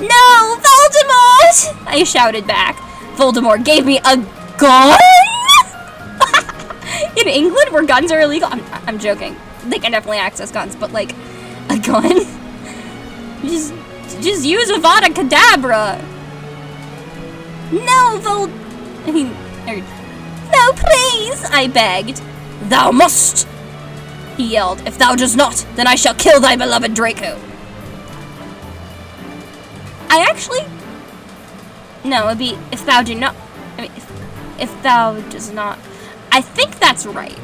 No, Voldemort! I shouted back. Voldemort gave me a gun? In England, where guns are illegal? I'm joking. They can definitely access guns, but, a gun? Just use Avada Kedavra. No, no, please, I begged. Thou must, he yelled. If thou dost not, then I shall kill thy beloved Draco. No, it'd be, if thou do not, if thou does not. I think that's right.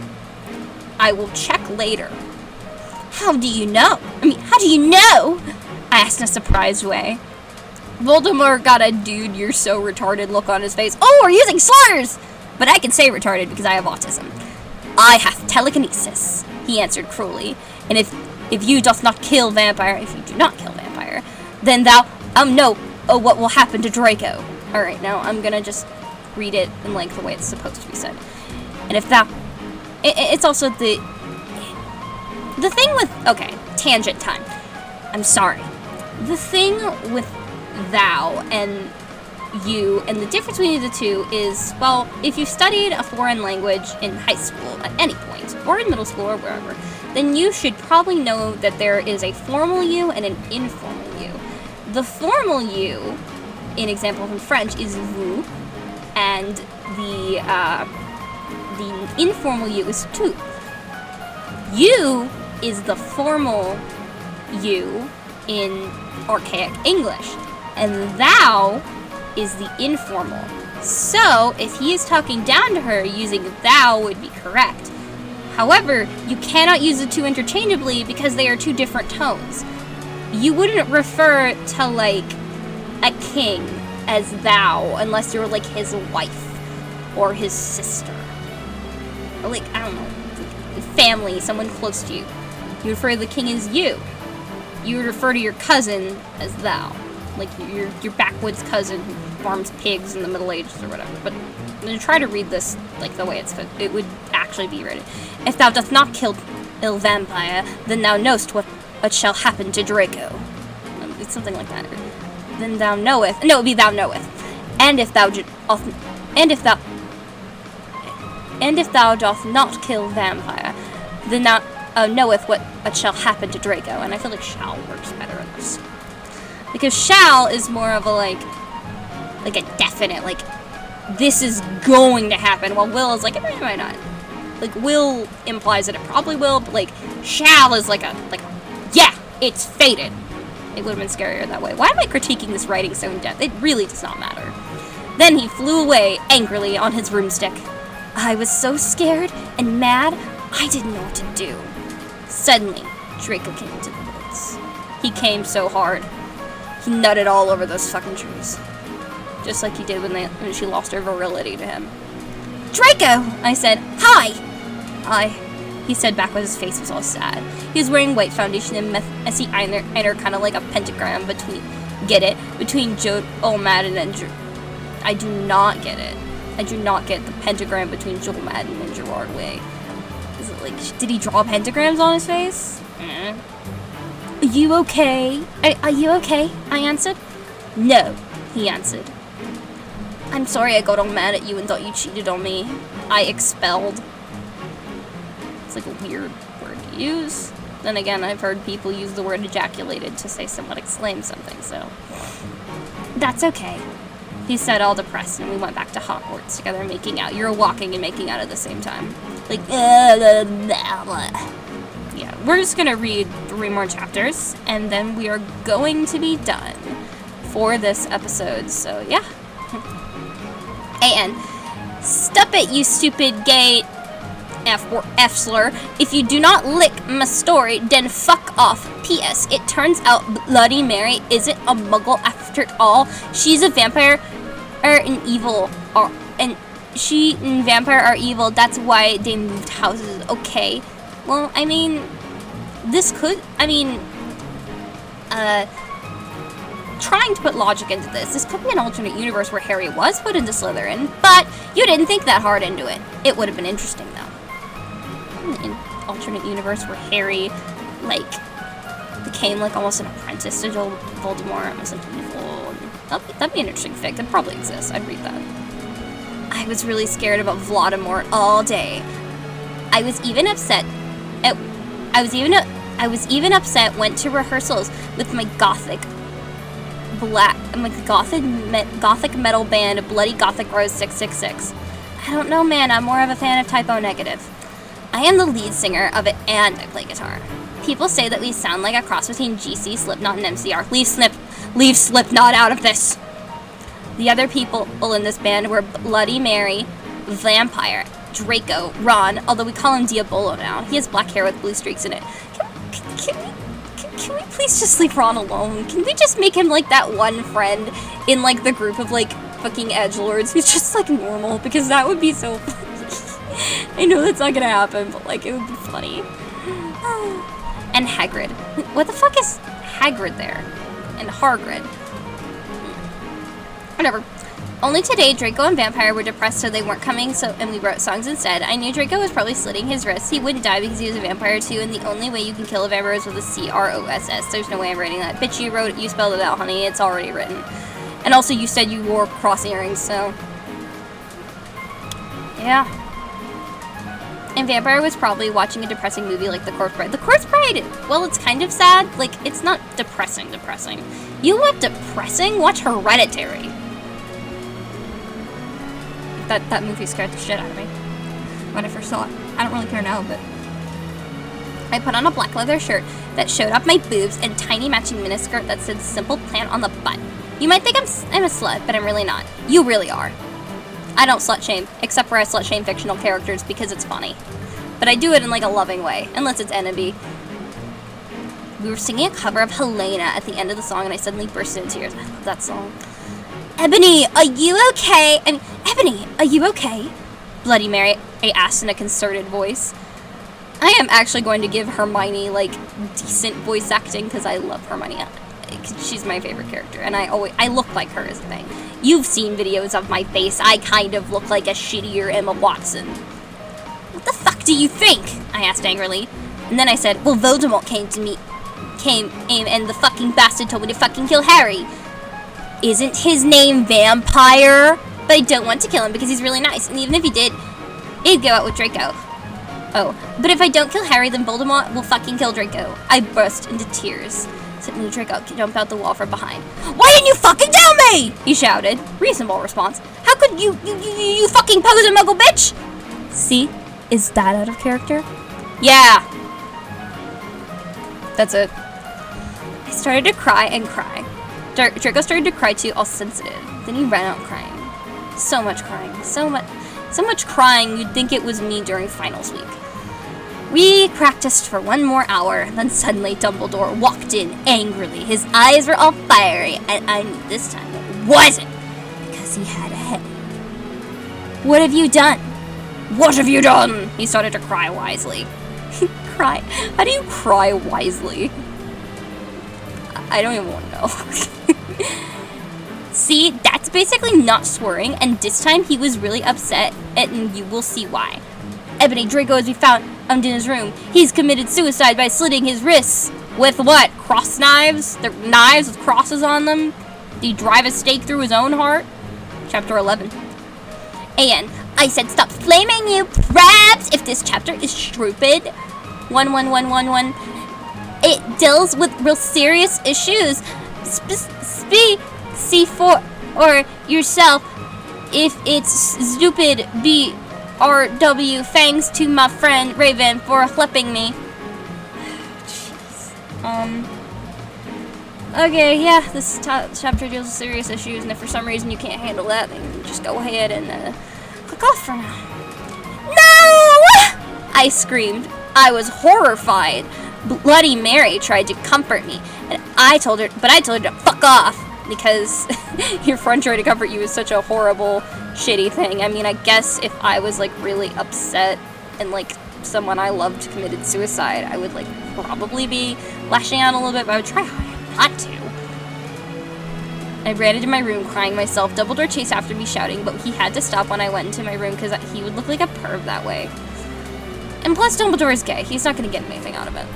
I will check later. How do you know? How do you know? I asked in a surprised way. Voldemort got a dude, you're so retarded look on his face. Oh, we're using slurs! But I can say retarded because I have autism. I have telekinesis, he answered cruelly. And if you doth not kill Vampire, if you do not kill Vampire, then thou, know what will happen to Draco. Alright, now I'm gonna just read it in the way it's supposed to be said. And if thou, it's also the thing with, okay, tangent time. I'm sorry. The thing with thou and you, and the difference between the two is, well, if you studied a foreign language in high school at any point, or in middle school or wherever, then you should probably know that there is a formal you and an informal you. The formal you in example from French, is vous, and the informal you is tu. You is the formal you in archaic English, and thou is the informal. So, if he is talking down to her, using thou would be correct. However, you cannot use the two interchangeably because they are two different tones. You wouldn't refer to, like, a king as thou unless you're, like, his wife or his sister. Or, like, I don't know, family, someone close to you. You refer to the king as you. You would refer to your cousin as thou. Like, your backwoods cousin who farms pigs in the Middle Ages or whatever. But I'm going to try to read this, like, the way it would actually be written. If thou doth not kill ill vampire, then thou knowst what shall happen to Draco. It's something like that. Then thou knoweth. No, it would be thou knoweth. And if thou doth not kill vampire, then thou knoweth what shall happen to Draco. And I feel like shall works better in this. Because shall is more of a, like a definite, like, this is going to happen, while will is like, it might not. Like, will implies that it probably will, but, like, shall is like, yeah, it's fated. It would have been scarier that way. Why am I critiquing this writing so in depth? It really does not matter. Then he flew away angrily on his broomstick. I was so scared and mad, I didn't know what to do. Suddenly, Draco came into the woods. He came so hard. He nutted all over those fucking trees. Just like he did when she lost her virility to him. Draco! I said. Hi! He said back when his face was all sad. He was wearing white foundation and messy eyeliner, kind of like a pentagram between Joe Madden and I do not get it. I do not get the pentagram between Joel Madden and Gerard Way. Is it like, did he draw pentagrams on his face? Are you okay? Are you okay? I answered. No, he answered. I'm sorry I got all mad at you and thought you cheated on me. I expelled. It's like a weird word to use. Then again, I've heard people use the word ejaculated to say someone exclaimed something, so. That's okay. He said, all depressed, and we went back to Hogwarts together making out. You're walking and making out at the same time. Like, yeah, we're just gonna read 3 more chapters, and then we are going to be done for this episode, so yeah. And stop it, you stupid gay F slur. If you do not lick my story, then fuck off. P.S. It turns out Bloody Mary isn't a muggle after all. She's a vampire and evil. And she and vampire are evil. That's why they moved houses. Okay. Well, I mean, trying to put logic into this could be an alternate universe where Harry was put into Slytherin, but you didn't think that hard into it. It would have been interesting, though. An alternate universe where Harry, like, became, like, almost an apprentice to Voldemort and was, like, evil. That'd be an interesting fic. It probably exists. I'd read that. I was really scared about Voldemort all day. I was even upset. Went to rehearsals with my gothic metal band, Bloody Gothic Rose 666. I don't know, man. I'm more of a fan of Typo Negative. I am the lead singer of it, and I play guitar. People say that we sound like a cross between GC, Slipknot, and MCR. Leave Slipknot out of this. The other people in this band were Bloody Mary, Vampire, Draco, Ron, although we call him Diabolo now. He has black hair with blue streaks in it. Can we please just leave Ron alone? Can we just make him, like, that one friend in, like, the group of, like, fucking edgelords who's just, like, normal? Because that would be so funny. I know that's not gonna happen, but, like, it would be funny. And Hagrid. What the fuck is Hagrid there? And Hargrid. Whatever. Only today, Draco and Vampire were depressed so they weren't coming, and we wrote songs instead. I knew Draco was probably slitting his wrists. He wouldn't die because he was a vampire too, and the only way you can kill a vampire is with a C-R-O-S-S. There's no way I'm writing that. Bitch, you wrote it, you spelled it out, honey. It's already written. And also, you said you wore cross earrings, so. Yeah. And Vampire was probably watching a depressing movie like The Corpse Bride. The Corpse Bride, well, it's kind of sad. Like, it's not depressing. You want depressing? Watch Hereditary. That movie scared the shit out of me when I first saw it. I don't really care now, but... I put on a black leather shirt that showed off my boobs and tiny matching miniskirt that said Simple Plan on the butt. You might think I'm a slut, but I'm really not. You really are. I don't slut shame, except for I slut shame fictional characters because it's funny. But I do it in like a loving way, unless it's enemy. We were singing a cover of Helena at the end of the song and I suddenly burst into tears. I love that song. Ebony, are you okay? Ebony, are you okay? Bloody Mary, I asked in a concerted voice. I am actually going to give Hermione, like, decent voice acting because I love Hermione. She's my favorite character, and I look like her is the thing. You've seen videos of my face. I kind of look like a shittier Emma Watson. What the fuck do you think? I asked angrily. And then I said, well, Voldemort came and the fucking bastard told me to fucking kill Harry. Isn't his name Vampire? But I don't want to kill him because he's really nice, and even if he did, he'd go out with Draco. Oh, but if I don't kill Harry, then Voldemort will fucking kill Draco. I burst into tears. Suddenly Draco jumped out the wall from behind. Why didn't you fucking tell me? He shouted. Reasonable response. How could you fucking pose a muggle bitch? See? Is that out of character? Yeah. That's it. I started to cry and cry. Draco started to cry too, all sensitive. Then he ran out crying. So much crying. So much crying you'd think it was me during finals week. We practiced for one more hour, then suddenly Dumbledore walked in angrily. His eyes were all fiery, and I knew this time it wasn't because he had a headache. What have you done? What have you done? He started to cry wisely. Cry? How do you cry wisely? I don't even want to know. See, that's basically not swearing, and this time he was really upset, and you will see why. Ebony, Draco has been found in his room. He's committed suicide by slitting his wrists. With what? Cross knives? They're knives with crosses on them? Did he drive a stake through his own heart? Chapter 11. And I said stop flaming you, perhaps if this chapter is stupid. 11111. It deals with real serious issues. See for or yourself if it's stupid. BRW. Thanks to my friend Raven for helping me. Jeez. Okay, yeah, this chapter deals with serious issues, and if for some reason you can't handle that, then just go ahead and click off for now. No! I screamed. I was horrified. Bloody Mary tried to comfort me, and I told her to fuck off, because your friend trying to comfort you is such a horrible, shitty thing. I mean, I guess if I was, like, really upset and, like, someone I loved committed suicide, I would, like, probably be lashing out a little bit, but I would try not to. I ran into my room crying myself. Dumbledore chased after me shouting, but he had to stop when I went into my room because he would look like a perv that way. And plus, Dumbledore is gay. He's not going to get anything out of it.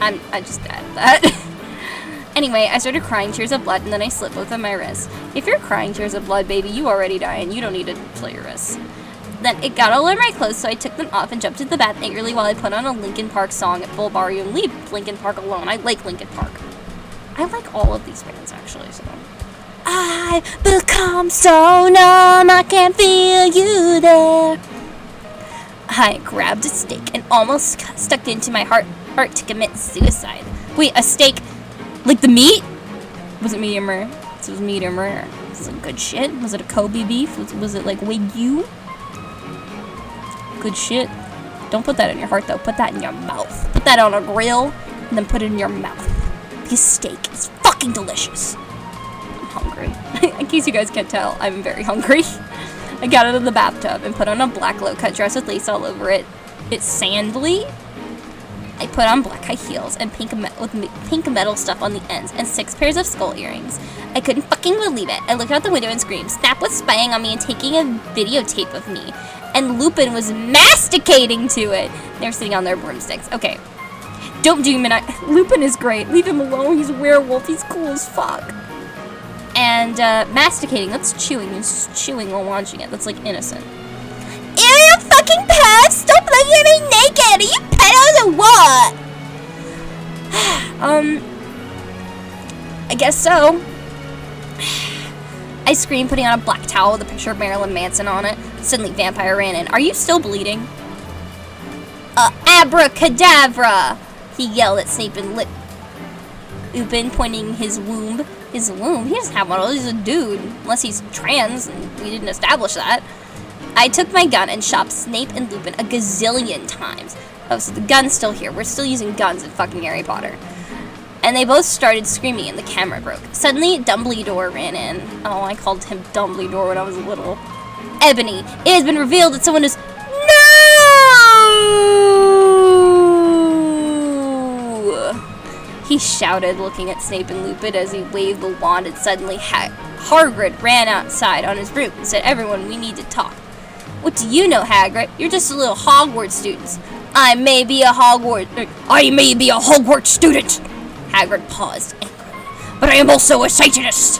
I just added that. Anyway, I started crying tears of blood, and then I slit both of my wrists. If you're crying tears of blood, baby, you already die, and you don't need to slit your wrists. Then it got all over my clothes, so I took them off and jumped into the bath angrily while I put on a Linkin Park song at full volume. Leave Linkin Park alone. I like Linkin Park. I like all of these bands, actually, so... I become so numb, I can't feel you there. I grabbed a stake and almost stuck it into my heart to commit suicide. Wait, a stake? Like the meat? Was it medium rare? So it was medium rare. Was it good shit? Was it a Kobe beef? Was it like Wagyu? Good shit. Don't put that in your heart though. Put that in your mouth. Put that on a grill and then put it in your mouth. Because steak is fucking delicious. I'm hungry. In case you guys can't tell, I'm very hungry. I got out of the bathtub and put on a black low-cut dress with lace all over it. It's sandly. I put on black high heels and pink metal stuff on the ends and 6 pairs of skull earrings. I couldn't fucking believe it. I looked out the window and screamed. Snap was spying on me and taking a videotape of me. And Lupin was masticating to it. They were sitting on their broomsticks. Okay. Don't demonize. Lupin is great. Leave him alone. He's a werewolf. He's cool as fuck. And masticating. That's chewing. He's chewing while watching it. That's like innocent. Ew, fuck fucking past? Stop looking at me naked! Are you pedos or what? I guess so. I screamed, putting on a black towel with a picture of Marilyn Manson on it. Suddenly, Vampire ran in. Are you still bleeding? Abracadabra! He yelled at Snape and Lupin, pointing his womb. His womb? He doesn't have one. He's a dude. Unless he's trans, and we didn't establish that. I took my gun and shot Snape and Lupin a gazillion times. Oh, so the gun's still here. We're still using guns in fucking Harry Potter. And they both started screaming and the camera broke. Suddenly, Dumbledore ran in. Oh, I called him Dumbledore when I was little. Ebony, it has been revealed that someone is... No! He shouted, looking at Snape and Lupin as he waved the wand, and suddenly Hagrid ran outside on his broom and said, "Everyone, we need to talk." "What do you know, Hagrid? You're just a little Hogwarts student." I may be a Hogwarts student. Hagrid paused angrily. "But I am also a Satanist."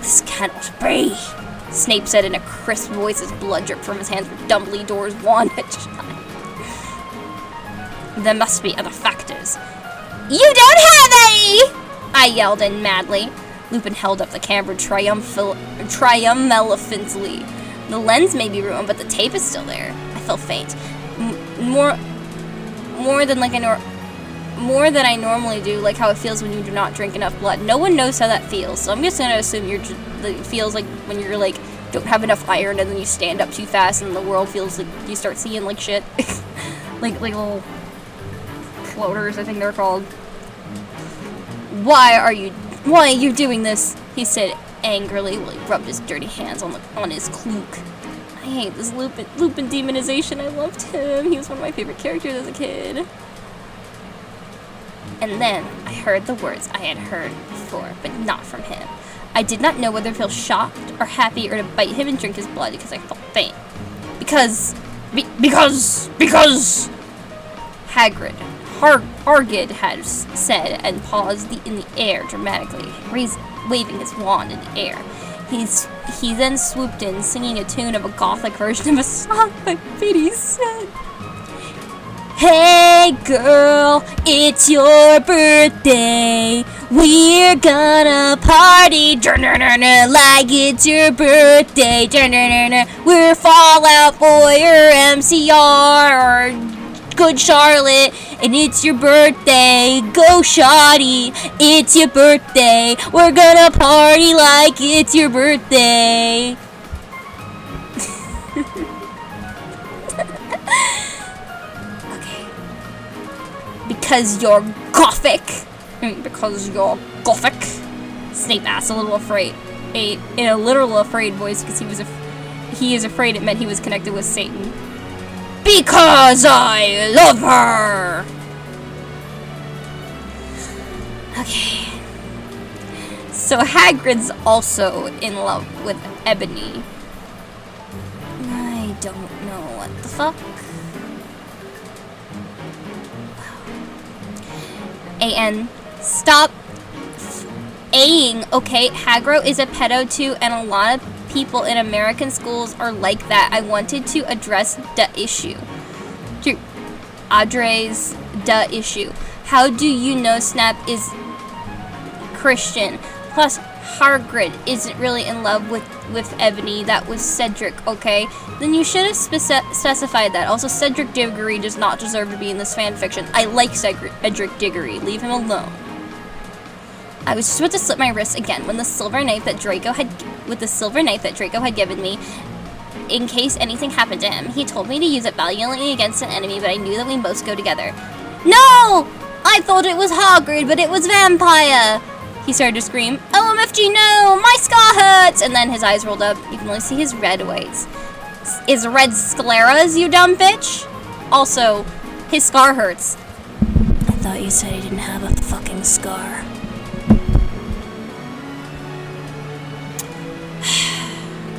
"This cannot be," Snape said in a crisp voice as blood dripped from his hands where Dumbledore's wand had shot. "There must be other factors." "You don't have any!" I yelled in madly. Lupin held up the camera triumphantly. "The lens may be ruined, but the tape is still there." I felt faint. More than I normally do, like how it feels when you do not drink enough blood. No one knows how that feels, so I'm just gonna assume that it feels like when you're like don't have enough iron and then you stand up too fast and the world feels like you start seeing like shit, like little floaters, I think they're called. Why are you doing this?" he said angrily while he rubbed his dirty hands on his cloak. I hate this Lupin demonization. I loved him. He was one of my favorite characters as a kid. And then I heard the words I had heard before, but not from him. I did not know whether to feel shocked or happy or to bite him and drink his blood because I felt faint. Because Hagrid had said and paused in the air dramatically, waving his wand in the air. He then swooped in, singing a tune of a gothic version of a song by 50 Cent. "Hey girl, it's your birthday. We're gonna party like it's your birthday. We're Fall Out Boy or MCR or Good Charlotte, and it's your birthday. Go shoddy, it's your birthday. We're gonna party like it's your birthday." Okay. Because you're gothic. Because you're gothic. Snape asked, a little afraid, in a literal afraid voice, because he is afraid it meant he was connected with Satan. "Because I love her!" Okay. So Hagrid's also in love with Ebony. I don't know what the fuck. A.N. Stop A-ing, okay? Hagrid is a pedo too, and a lot of people in American schools are like that. I wanted to address the issue. Address the issue. How do you know Snap is Christian? Plus, Hagrid isn't really in love with Ebony. That was Cedric, okay? Then you should have specified that. Also, Cedric Diggory does not deserve to be in this fanfiction. I like Cedric Diggory. Leave him alone. I was just about to slip my wrist again when the silver knife that Draco had given me, in case anything happened to him. He told me to use it valiantly against an enemy, but I knew that we both go together. "No! I thought it was Hagrid, but it was Vampire!" He started to scream. "OMFG, no! My scar hurts!" And then his eyes rolled up. You can only see his red whites. Is red scleras, you dumb bitch? Also, his scar hurts. I thought you said he didn't have a fucking scar.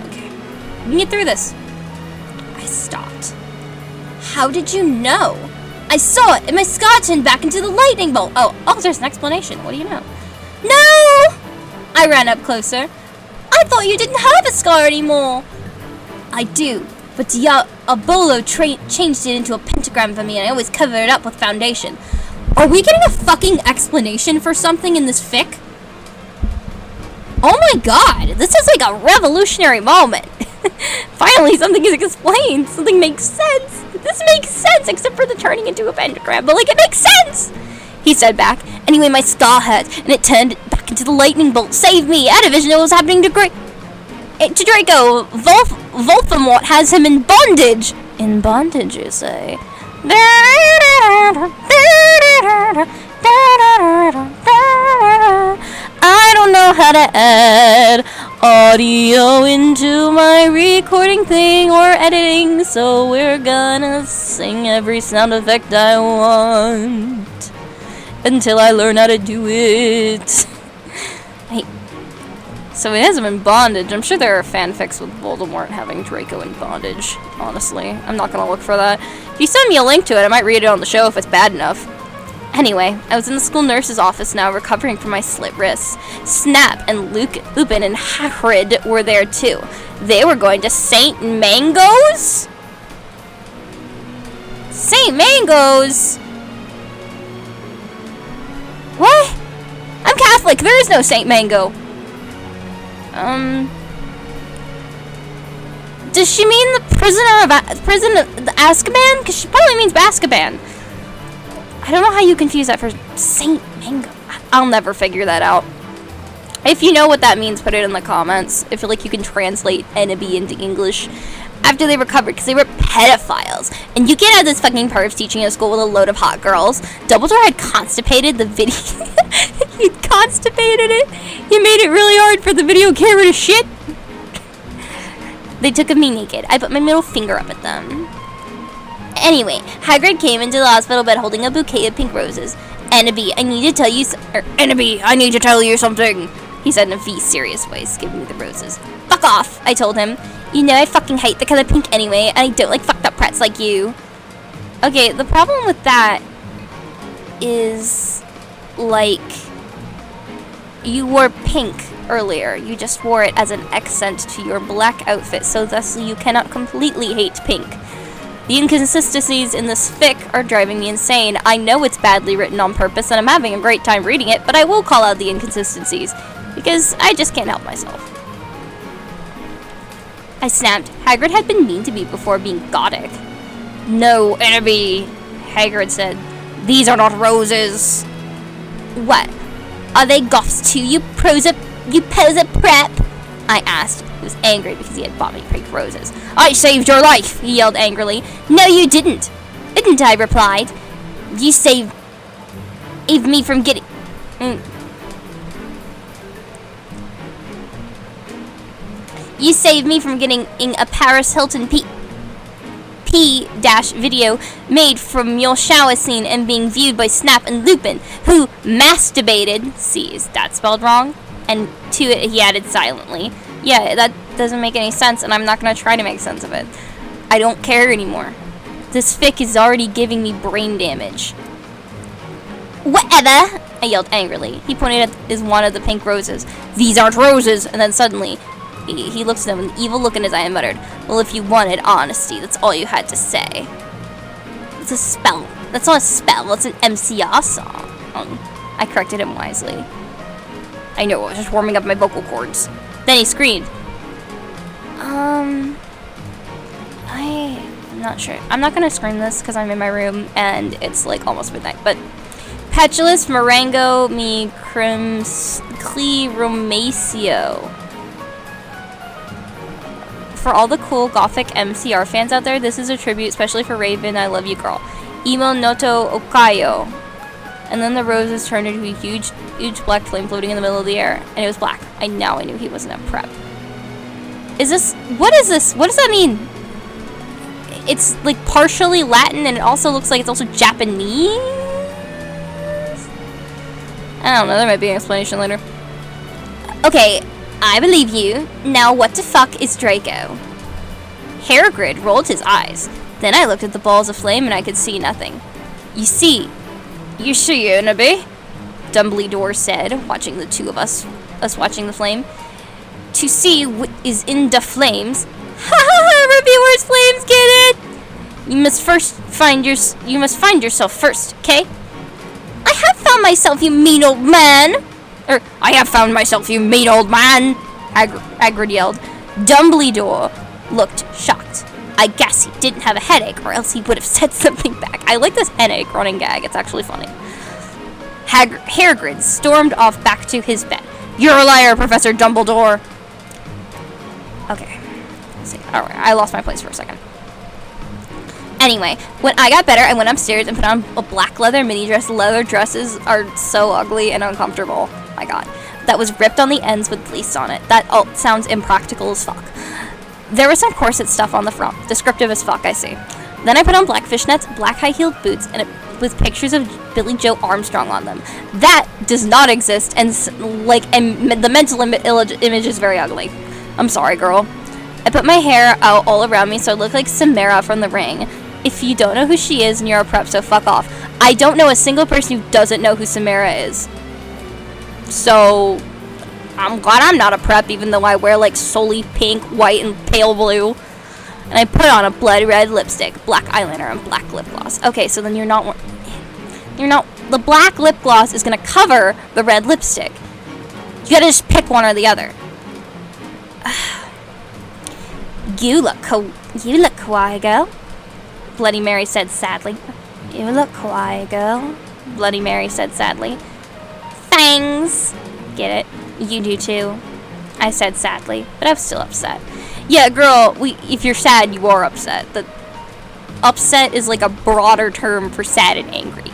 Okay. We can get through this. I stopped. How did you know? I saw it, and my scar turned back into the lightning bolt. Oh, there's an explanation. What do you know? No! I ran up closer. I thought you didn't have a scar anymore. I do. but Diabolo changed it into a pentagram for me, and I always cover it up with foundation. Are we getting a fucking explanation for something in this fic? Oh my god, this is like a revolutionary moment. Finally, something is explained. Something makes sense. This makes sense, except for the turning into a pentagram, but like, it makes sense! He said back. Anyway, my star hurt, and it turned back into the lightning bolt. Save me! I had a vision of what was happening to Draco. Voldemort has him in bondage. In bondage, you say? I don't know how to add audio into my recording thing or editing, so we're gonna sing every sound effect I want until I learn how to do it. So he has him in bondage. I'm sure there are fanfics with Voldemort having Draco in bondage, honestly. I'm not gonna look for that. If you send me a link to it, I might read it on the show if it's bad enough. Anyway, I was in the school nurse's office now, recovering from my slit wrists. Snap and Lupin and Hagrid were there too. They were going to St. Mango's? St. Mango's? What? I'm Catholic. There is no St. Mango. Does she mean the prison of the Azkaban? Because she probably means Azkaban. I don't know how you confuse that for Saint Mango. I'll never figure that out. If you know what that means, put it in the comments. I feel like you can translate enemy into English. After they recovered, because they were pedophiles. And you can't have this fucking pervs teaching at school with a load of hot girls. Dumbledore had constipated the video. He constipated it. He made it really hard for the video camera to shit. They took of me naked. I put my middle finger up at them. Anyway, Hagrid came into the hospital bed holding a bouquet of pink roses. Annabee, I need to tell you something, he said in a V serious voice, giving me the roses. Fuck off, I told him. You know I fucking hate the color pink anyway, and I don't like fucked up prats like you. Okay, the problem with that is, like, you wore pink earlier. You just wore it as an accent to your black outfit, so thusly you cannot completely hate pink. The inconsistencies in this fic are driving me insane. I know it's badly written on purpose, and I'm having a great time reading it, but I will call out the inconsistencies, because I just can't help myself. I snapped. Hagrid had been mean to me before being gothic. No, Annabee, Hagrid said. These are not roses. What? Are they goths too, you poser prep? I asked. He was angry because he had bought me pink roses. I saved your life, he yelled angrily. No, you didn't. Didn't I, replied. You saved me from getting... You saved me from getting a Paris Hilton P-video made from your shower scene and being viewed by Snap and Lupin, who masturbated, see, is that spelled wrong? And to it he added silently. Yeah, that doesn't make any sense, and I'm not going to try to make sense of it. I don't care anymore. This fic is already giving me brain damage. Whatever, I yelled angrily. He pointed at one of the pink roses. These aren't roses, and then suddenly... He looked at him with an evil look in his eye and muttered, well, if you wanted honesty, that's all you had to say. It's a spell. That's not a spell. That's an MCR song. I corrected him wisely. I know, I was just warming up my vocal cords. Then he screamed. I'm not sure. I'm not going to scream this because I'm in my room and it's like almost midnight. But Petulus Marengo me Romacio. For all the cool gothic MCR fans out there, this is a tribute, especially for Raven, I love you, girl. Imo Noto Okayo. And then the roses turned into a huge black flame floating in the middle of the air, and it was black. I knew he wasn't a prep. What is this? What does that mean? It's like partially Latin, and it also looks like it's also Japanese? I don't know, there might be an explanation later. Okay. I believe you. Now what the fuck is Draco? Hagrid rolled his eyes. Then I looked at the balls of flame and I could see nothing. You see, Annabee? Dumbledore said, watching the two of us watching the flame. To see what is in the flames. Ha ha ha, be worse flames, get it? You must find yourself first, okay? I have found myself, you mean old man. I have found myself, you mean old man, Hagrid yelled. Dumbledore looked shocked. I guess he didn't have a headache, or else he would have said something back. I like this headache running gag. It's actually funny. Hagrid stormed off back to his bed. You're a liar, Professor Dumbledore. Okay. Let's see. Alright, I lost my place for a second. Anyway, when I got better, I went upstairs and put on a black leather mini dress. Leather dresses are so ugly and uncomfortable. My God. That was ripped on the ends with lace on it. That sounds impractical as fuck. There was some corset stuff on the front. Descriptive as fuck, I see. Then I put on black fishnets, black high-heeled boots, and with pictures of Billy Joe Armstrong on them. That does not exist, and the mental image is very ugly. I'm sorry, girl. I put my hair out all around me so I look like Samara from The Ring. If you don't know who she is, and you're a prep, so fuck off. I don't know a single person who doesn't know who Samara is. So, I'm glad I'm not a prep, even though I wear like solely pink, white, and pale blue. And I put on a blood red lipstick, black eyeliner, and black lip gloss. Okay, so then the black lip gloss is gonna cover the red lipstick. You gotta just pick one or the other. You look kawaii, girl. Bloody Mary said sadly. You look kawaii, girl. Bloody Mary said sadly. Thanks. Get it? You do too. I said sadly, but I was still upset. Yeah, girl, if you're sad, you are upset. Upset is like a broader term for sad and angry.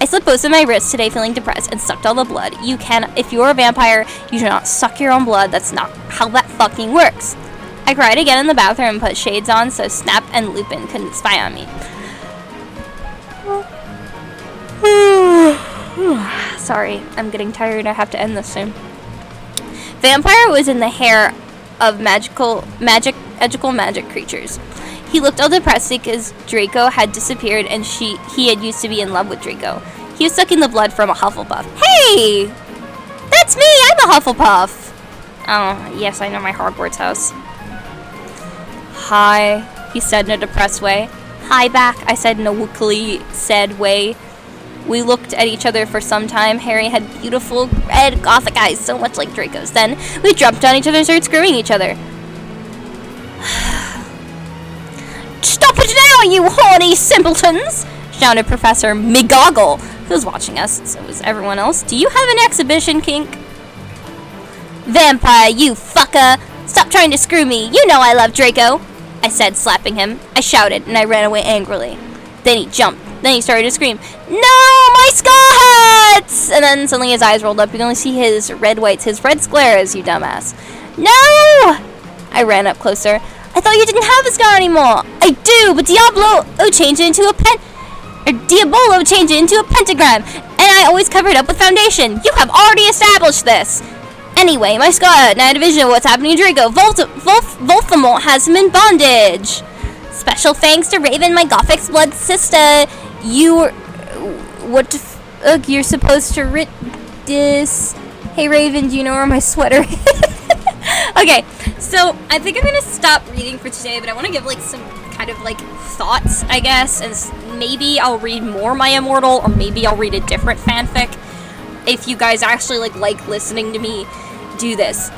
I slit both of my wrists today feeling depressed and sucked all the blood. If you're a vampire, you should not suck your own blood. That's not how that fucking works. I cried again in the bathroom and put shades on so Snap and Lupin couldn't spy on me. Sorry, I'm getting tired. I have to end this soon. Vampire was in the hair of magical magic creatures. He looked all depressed because Draco had disappeared and he had used to be in love with Draco. He was sucking the blood from a Hufflepuff. Hey! That's me! I'm a Hufflepuff! Oh, yes, I know my Hogwarts house. Hi, he said in a depressed way. Hi back, I said in a wookily sad way. We looked at each other for some time. Harry had beautiful red gothic eyes, so much like Draco's. Then we jumped on each other and started screwing each other. Stop it now, you horny simpletons! Shouted Professor McGoggle, who was watching us, so was everyone else. Do you have an exhibition kink? Vampire, you fucker! Stop trying to screw me. You know I love Draco, I said, slapping him. I shouted, and I ran away angrily. Then he jumped. Then he started to scream, "No, my skull hurts!" And then suddenly his eyes rolled up. You can only see his red whites, his red scleras, you dumbass. No! I ran up closer. I thought you didn't have a scar anymore. I do, but Diabolo changed it into a pentagram, and I always cover it up with foundation. You have already established this. Anyway, my scar, now I have a vision of what's happening to Draco. Voldemort has him in bondage. Special thanks to Raven, my Gothic blood sister. You're supposed to read this. Hey Raven, do you know where my sweater is? Okay, so I think I'm gonna stop reading for today, but I want to give like some kind of like thoughts, I guess, and maybe I'll read more My Immortal, or maybe I'll read a different fanfic. If you guys actually like listening to me do this.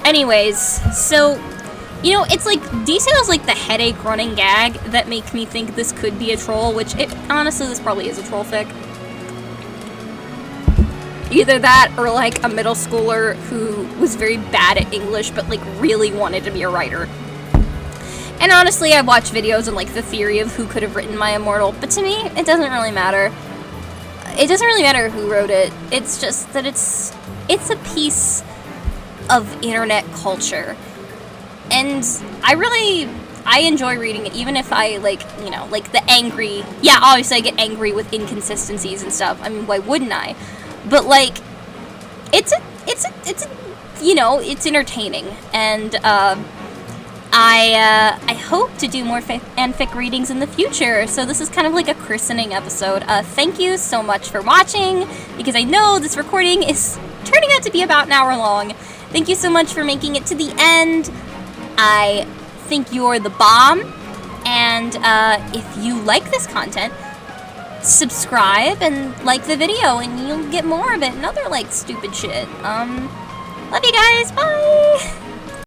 Anyways, so you know, it's like details like the headache running gag that make me think this could be a troll, which honestly this probably is a troll fic. Either that or like a middle schooler who was very bad at English but like really wanted to be a writer. And honestly, I've watched videos on like the theory of who could have written My Immortal, but to me, it doesn't really matter. It doesn't really matter who wrote it. It's just that it's a piece of internet culture. And I enjoy reading it, even if I like, you know, like the angry, yeah, obviously I get angry with inconsistencies and stuff. I mean, why wouldn't I? But like, it's you know, it's entertaining, and I hope to do more fanfic readings in the future. So this is kind of like a christening episode. Thank you so much for watching, because I know this recording is turning out to be about an hour long. Thank you so much for making it to the end. I think you're the bomb. And if you like this content, subscribe and like the video, and you'll get more of it and other, like, stupid shit. Love you guys. Bye!